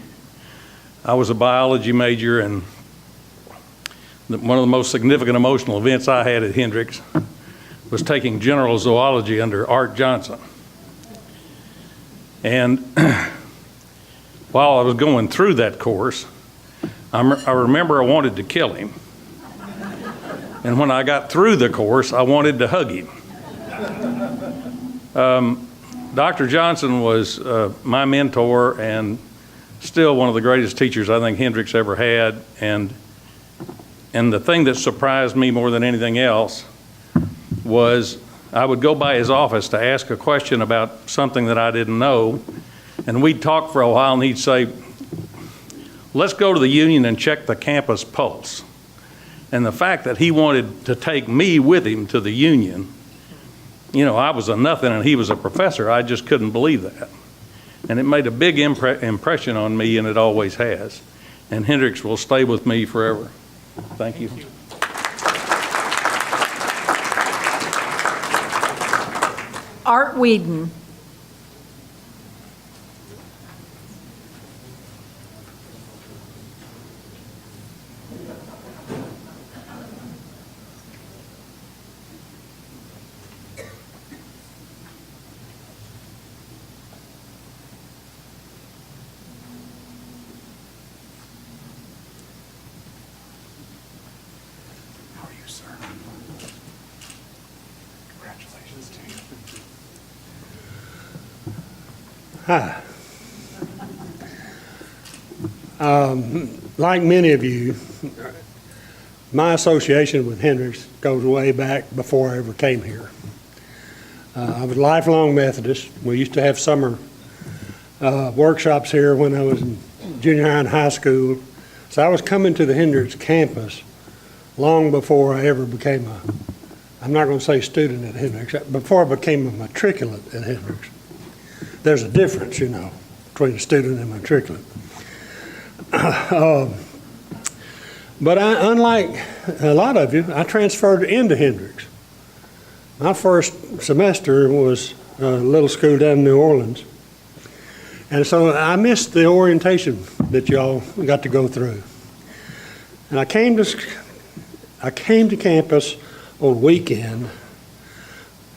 I was a biology major, and one of the most significant emotional events I had at Hendricks was taking general zoology under Art Johnson. And while I was going through that course, I remember I wanted to kill him. And when I got through the course, I wanted to hug him. Dr. Johnson was my mentor and still one of the greatest teachers I think Hendricks ever had. And the thing that surprised me more than anything else was I would go by his office to ask a question about something that I didn't know, and we'd talk for a while, and he'd say, "Let's go to the Union and check the campus pulse." And the fact that he wanted to take me with him to the Union, you know, I was a nothing and he was a professor. I just couldn't believe that. And it made a big impression on me, and it always has. And Hendricks will stay with me forever. Thank you. Art Whedon. How are you, sir? Congratulations to you. Hi. Like many of you, my association with Hendricks goes way back before I ever came here. I was a lifelong Methodist. We used to have summer workshops here when I was in junior high and high school. So I was coming to the Hendricks campus long before I ever became I'm not going to say student at Hendricks, before I became a matriculant at Hendricks. There's a difference, you know, between a student and matriculant. But unlike a lot of you, I transferred into Hendricks. My first semester was a little school down in New Orleans. And so I missed the orientation that y'all got to go through. And I came to campus on weekend,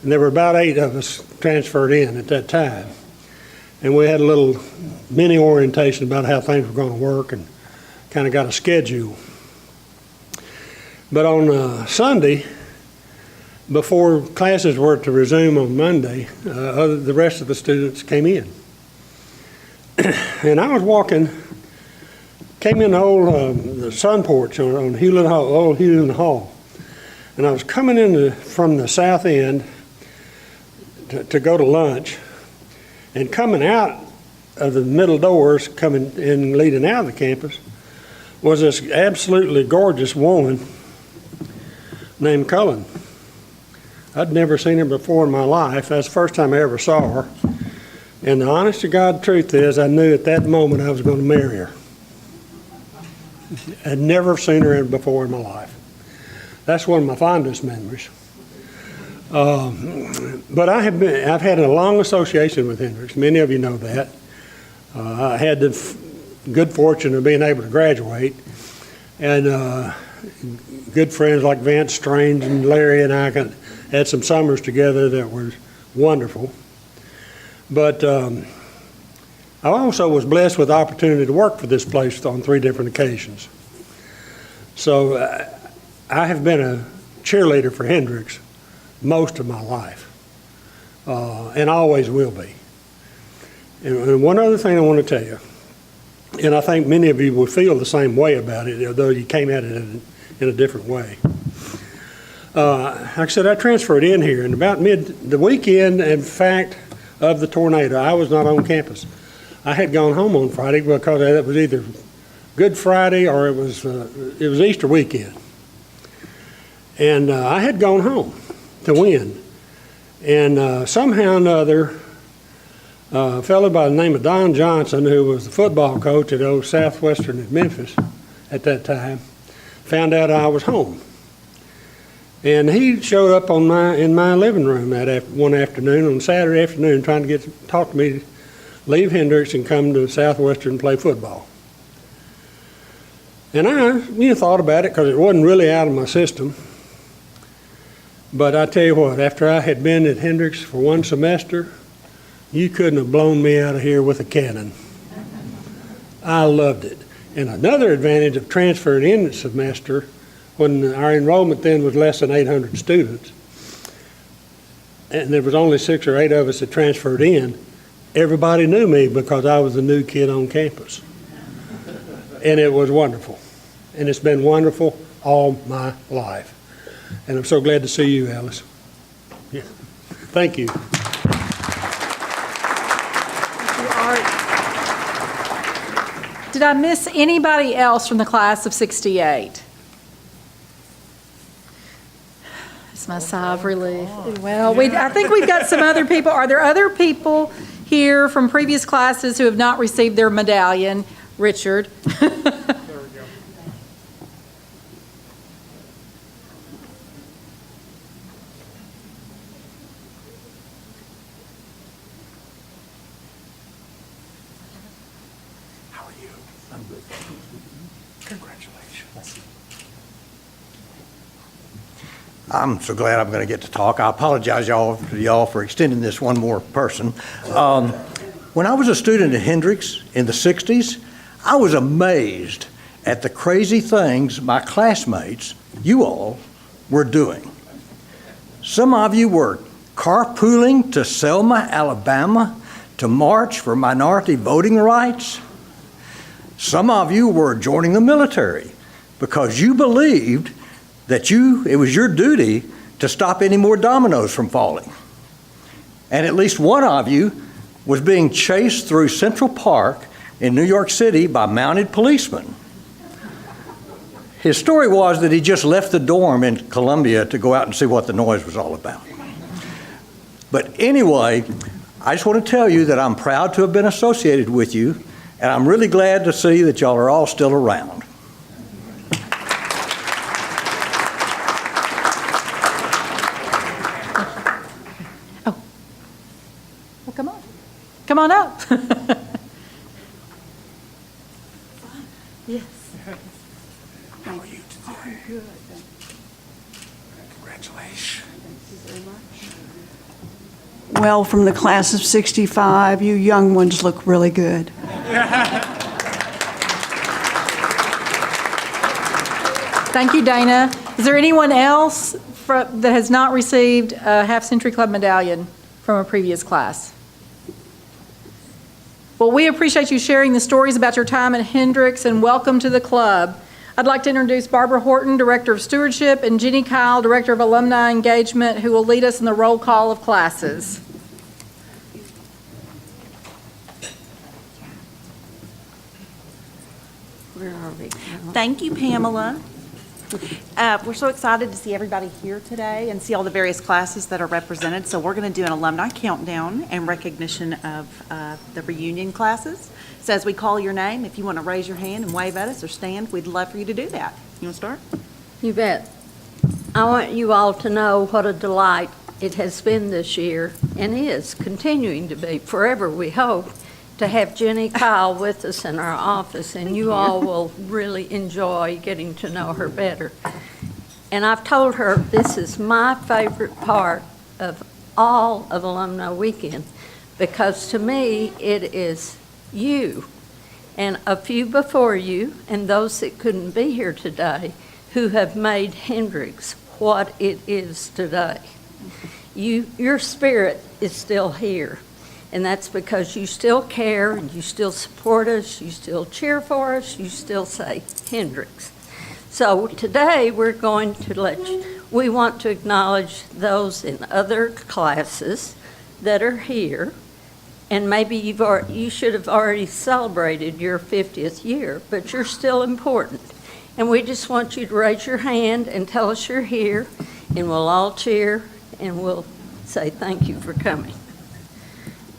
and there were about 8 of us transferred in at that time. And we had a little mini orientation about how things were going to work and kind of got a schedule. But on Sunday, before classes were to resume on Monday, the rest of the students came in. And I was came in the sun porch on old Hewlin Hall. And I was coming in from the south end to go to lunch. And coming out of the middle doors, coming in leading out of the campus, was this absolutely gorgeous woman named Cullen. I'd never seen her before in my life. That's the first time I ever saw her. And the honest to God truth is, I knew at that moment I was going to marry her. I'd never seen her before in my life. That's one of my fondest memories. But I've had a long association with Hendricks. Many of you know that. I had the good fortune of being able to graduate, and good friends like Vance Strange and Larry and I had some summers together that were wonderful. But I also was blessed with the opportunity to work for this place on 3 different occasions. So I have been a cheerleader for Hendricks most of my life, and always will be. And one other thing I want to tell you, and I think many of you will feel the same way about it, although you came at it in a different way. Like I said, I transferred in here, and about the weekend, in fact, of the tornado. I was not on campus. I had gone home on Friday because it was either Good Friday or it was Easter weekend. And I had gone home to win. And somehow or another, a fellow by the name of Don Johnson, who was the football coach at old Southwestern in Memphis at that time, found out I was home. And he showed up in my living room one afternoon, on Saturday afternoon, trying to talk to me to leave Hendricks and come to Southwestern and play football. And I thought about it because it wasn't really out of my system. But I tell you what, after I had been at Hendricks for one semester, you couldn't have blown me out of here with a cannon. I loved it. And another advantage of transferring in the semester, when our enrollment then was less than 800 students, and there was only 6 or 8 of us that transferred in, everybody knew me because I was the new kid on campus. And it was wonderful. And it's been wonderful all my life. And I'm so glad to see you, Alice. Yeah. Thank you. Did I miss anybody else from the class of 68? It's my sigh of relief. Well, I think we've got some other people. Are there other people here from previous classes who have not received their medallion? Richard. I'm so glad I'm going to get to talk. I apologize to y'all for extending this one more person. When I was a student at Hendricks in the 60s, I was amazed at the crazy things my classmates, you all, were doing. Some of you were carpooling to Selma, Alabama to march for minority voting rights. Some of you were joining the military because you believed that it was your duty to stop any more dominoes from falling. And at least one of you was being chased through Central Park in New York City by mounted policemen. His story was that he just left the dorm in Columbia to go out and see what the noise was all about. But anyway, I just want to tell you that I'm proud to have been associated with you, and I'm really glad to see that y'all are all still around. Come on up. Yes. How are you today? Good. Congratulations. Thank you very much. Well, from the class of 65, you young ones look really good. Thank you, Dana. Is there anyone else that has not received a Half Century Club medallion from a previous class? Well, we appreciate you sharing the stories about your time at Hendricks, and welcome to the club. I'd like to introduce Barbara Horton, Director of Stewardship, and Jenny Kyle, Director of Alumni Engagement, who will lead us in the roll call of classes. Where are we? Thank you, Pamela. We're so excited to see everybody here today and see all the various classes that are represented. So we're going to do an alumni countdown in recognition of the reunion classes. So as we call your name, if you want to raise your hand and wave at us or stand, we'd love for you to do that. You want to start? You bet. I want you all to know what a delight it has been this year, and is continuing to be forever, we hope, to have Jenny Kyle with us in our office, and you all will really enjoy getting to know her better. And I've told her this is my favorite part of all of Alumni Weekend, because to me it is you and a few before you and those that couldn't be here today who have made Hendricks what it is today. Your spirit is still here. And that's because you still care, and you still support us, you still cheer for us, you still say Hendricks. So today we want to acknowledge those in other classes that are here And maybe you should have already celebrated your 50th year, but you're still important. And we just want you to raise your hand and tell us you're here, and we'll all cheer, and we'll say thank you for coming.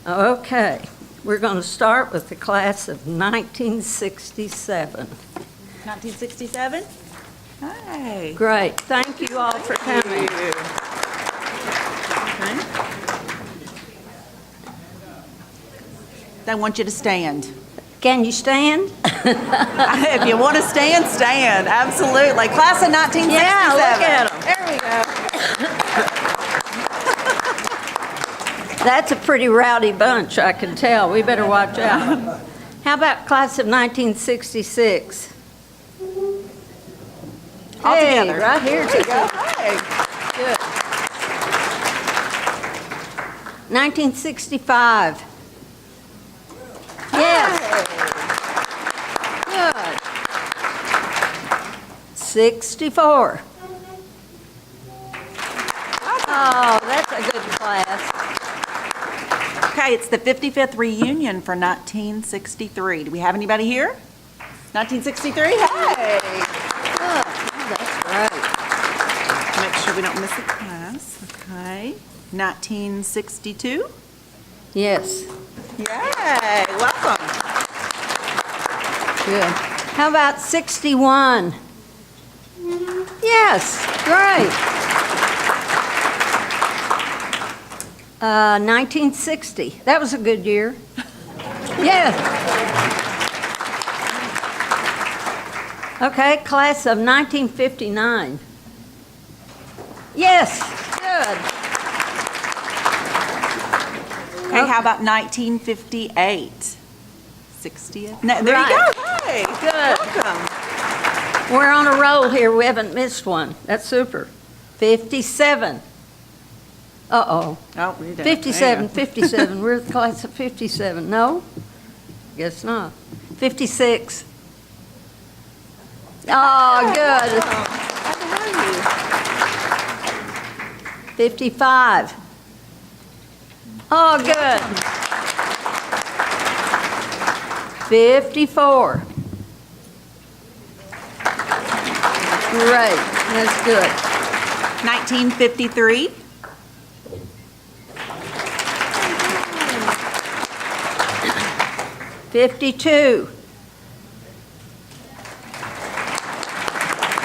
Okay, we're going to start with the class of 1967. 1967? Hi. Great, thank you all for coming. I want you to stand. Can you stand? If you want to stand, stand. Absolutely. Class of 1967. Yeah, look at 'em. There we go. That's a pretty rowdy bunch, I can tell. We better watch out. How about class of 1966? All Hey, together. right here There you go. together. Hey. Good. 1965. Yes. Good. 64. Oh, that's a good class. Okay, it's the 55th reunion for 1963. Do we have anybody here? 1963? Hey. Oh, that's great. Make sure we don't miss a class. Okay. 1962? Yes. Yay. Welcome. Good. How about 61? Yes, great. 1960. That was a good year. Yeah. Okay, class of 1959. Yes, good. Okay, how about 1958? 60th? No, there Right. you go. Hey. Good. Welcome. We're on a roll here. We haven't missed one. That's super. 57. Uh-oh. Oh, we did. 57, 57. We're the class of 57. No? Guess not. 56. Oh, good. 55. Oh, good. 54. Great. That's good. 1953? '52.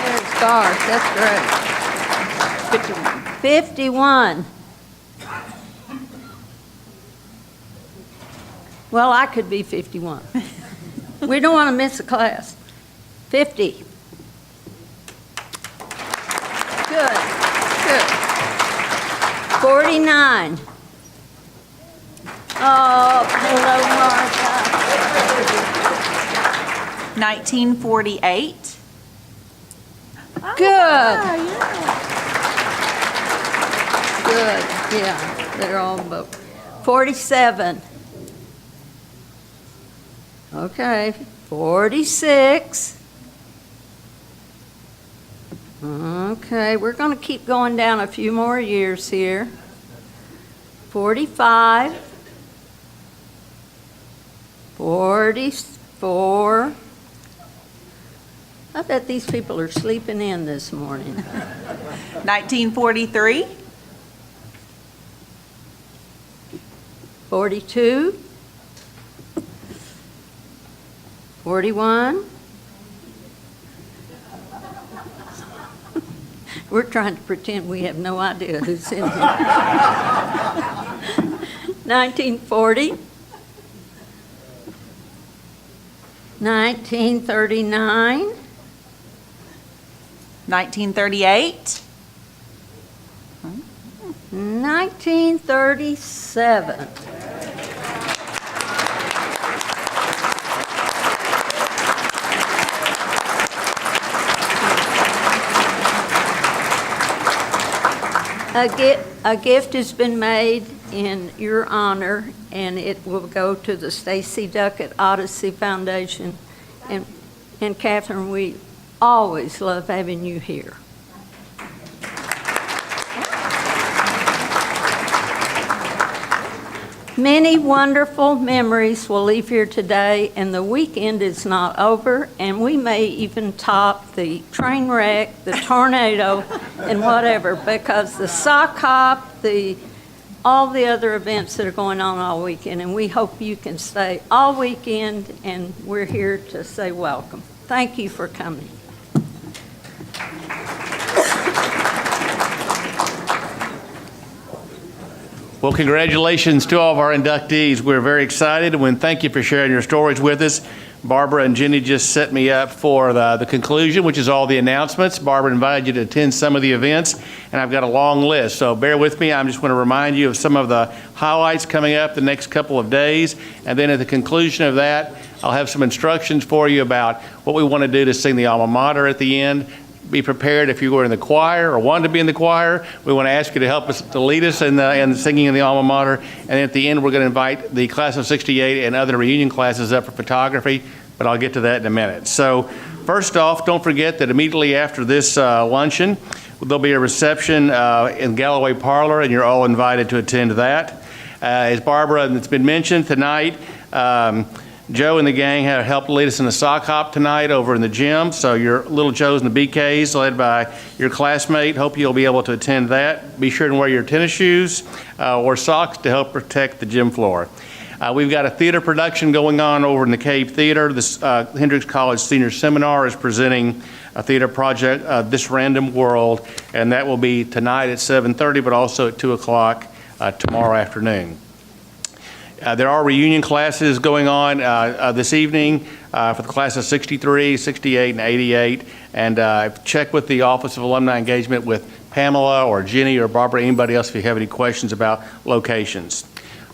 There's stars. That's great. 51. Well, I could be 51. We don't want to miss a class. 50. Good. Good. 49. Oh, hello, Martha. 1948? Good. Good, yeah, they're all about 47. Okay, 46. Okay, we're going to keep going down a few more years here. 45. 44. I bet these people are sleeping in this morning. 1943? 42. 41. We're trying to pretend we have no idea who's in here. 1940. 1939. 1938? 1937. A gift has been made in your honor, and it will go to the Stacy Duckett Odyssey Foundation. And Catherine, we always love having you here. Many wonderful memories will leave here today, and the weekend is not over, and we may even top the train wreck, the tornado, and whatever, because the sock hop, all the other events that are going on all weekend, and we hope you can stay all weekend, and we're here to say welcome. Thank you for coming. Well, congratulations to all of our inductees. We're very excited, and thank you for sharing your stories with us. Barbara and Jenny just set me up for the conclusion, which is all the announcements. Barbara invited you to attend some of the events, and I've got a long list, so bear with me. I'm just going to remind you of some of the highlights coming up the next couple of days, and then at the conclusion of that, I'll have some instructions for you about what we want to do to sing the alma mater at the end. Be prepared if you were in the choir or wanted to be in the choir. We want to ask you to help us, to lead us in the singing in the alma mater. And at the end, we're going to invite the class of 68 and other reunion classes up for photography, but I'll get to that in a minute. So first off, don't forget that immediately after this luncheon, there'll be a reception in Galloway Parlor, and you're all invited to attend that. As Barbara, it's been mentioned tonight, Joe and the gang have helped lead us in the sock hop tonight over in the gym. So your little Joes and the BKs led by your classmate. Hope you'll be able to attend that. Be sure to wear your tennis shoes or socks to help protect the gym floor. We've got a theater production going on over in the Cave Theater. This Hendrix College Senior Seminar is presenting a theater project, This Random World, and that will be tonight at 7:30, but also at 2 o'clock tomorrow afternoon. There are reunion classes going on this evening for the class of 63, 68, and 88. And check with the Office of Alumni Engagement with Pamela or Jenny or Barbara, anybody else if you have any questions about locations.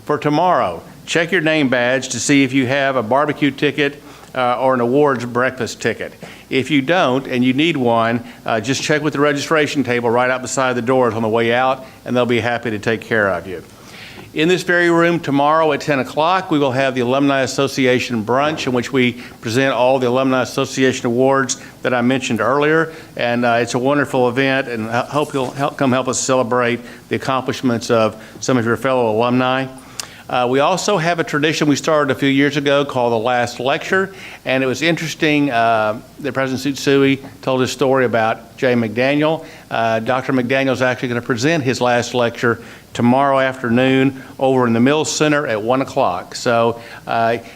For tomorrow, check your name badge to see if you have a barbecue ticket or an awards breakfast ticket. If you don't and you need one, just check with the registration table right out beside the doors on the way out, and they'll be happy to take care of you. In this very room tomorrow at 10 o'clock, we will have the Alumni Association brunch in which we present all the Alumni Association awards that I mentioned earlier. And it's a wonderful event, and I hope you'll come help us celebrate the accomplishments of some of your fellow alumni. We also have a tradition we started a few years ago called the Last Lecture, and it was interesting that President Tsutsui told his story about Jay McDaniel. Dr. McDaniel is actually going to present his last lecture tomorrow afternoon over in the Mills Center at 1 o'clock. So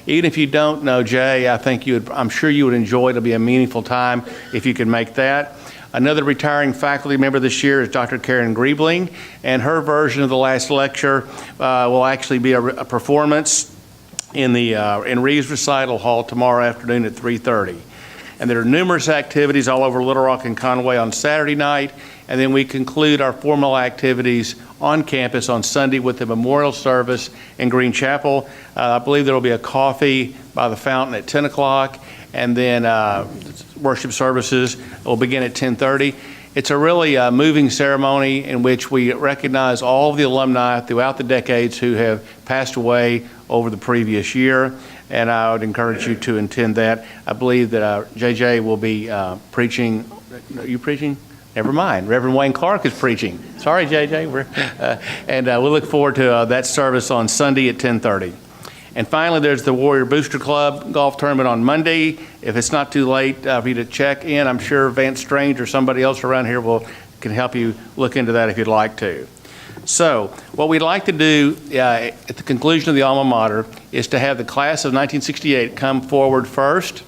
even if you don't know Jay, I'm sure you would enjoy it. It'll be a meaningful time if you can make that. Another retiring faculty member this year is Dr. Karen Griebling, and her version of the last lecture will actually be a performance in Reeves Recital Hall tomorrow afternoon at 3:30. And there are numerous activities all over Little Rock and Conway on Saturday night, and then we conclude our formal activities on campus on Sunday with the memorial service in Green Chapel. I believe there will be a coffee by the fountain at 10 o'clock, and then worship services will begin at 10:30. It's a really moving ceremony in which we recognize all of the alumni throughout the decades who have passed away over the previous year, and I would encourage you to attend that. I believe that JJ will be preaching. Are you preaching? Never mind. Reverend Wayne Clark is preaching. Sorry, JJ. And we'll look forward to that service on Sunday at 10:30. And finally, there's the Warrior Booster Club golf tournament on Monday. If it's not too late for you to check in, I'm sure Vance Strange or somebody else around here can help you look into that if you'd like to. So what we'd like to do at the conclusion of the alma mater is to have the class of 1968 come forward first,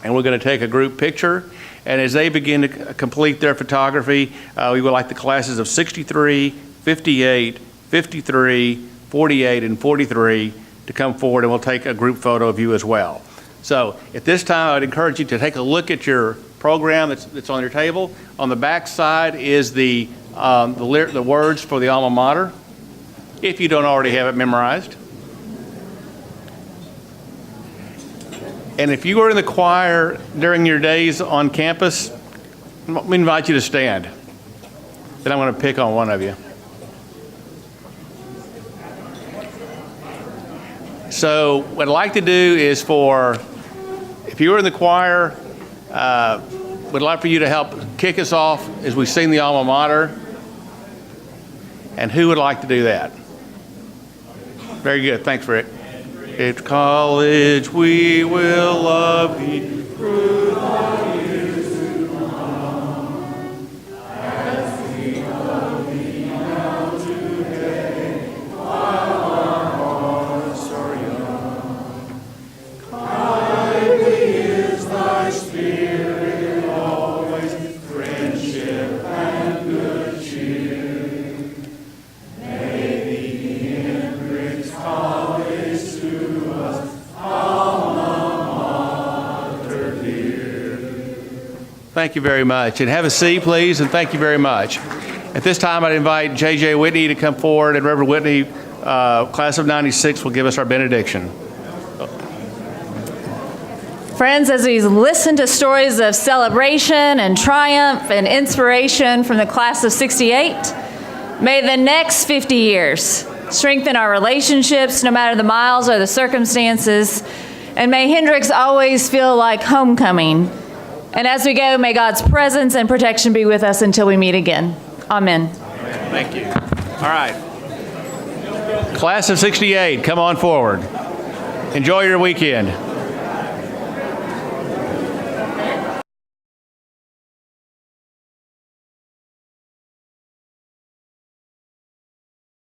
and we're going to take a group picture. And as they begin to complete their photography, we would like the classes of 63, 58, 53, 48, and 43 to come forward, and we'll take a group photo of you as well. So at this time, I'd encourage you to take a look at your program that's on your table. On the back side is the words for the alma mater, if you don't already have it memorized. And if you were in the choir during your days on campus, let me invite you to stand. Then I'm going to pick on one of you. So what I'd like to do is if you were in the choir, would like for you to help kick us off as we sing the alma mater. And who would like to do that? Very good. Thanks, Rick. At college we will love thee through the years to come. As we love thee now today, while our hearts are young. Kindly is thy spirit always, friendship and good cheer. May the Hendricks College to us, alma mater dear. Thank you very much. And have a seat, please, and thank you very much. At this time, I'd invite J.J. Whitney to come forward, and Reverend Whitney, class of 96, will give us our benediction. Friends, as we listen to stories of celebration and triumph and inspiration from the class of 68, may the next 50 years strengthen our relationships no matter the miles or the circumstances, and may Hendricks always feel like homecoming. And as we go, may God's presence and protection be with us until we meet again. Amen. Thank you. All right. Class of 68, come on forward. Enjoy your weekend.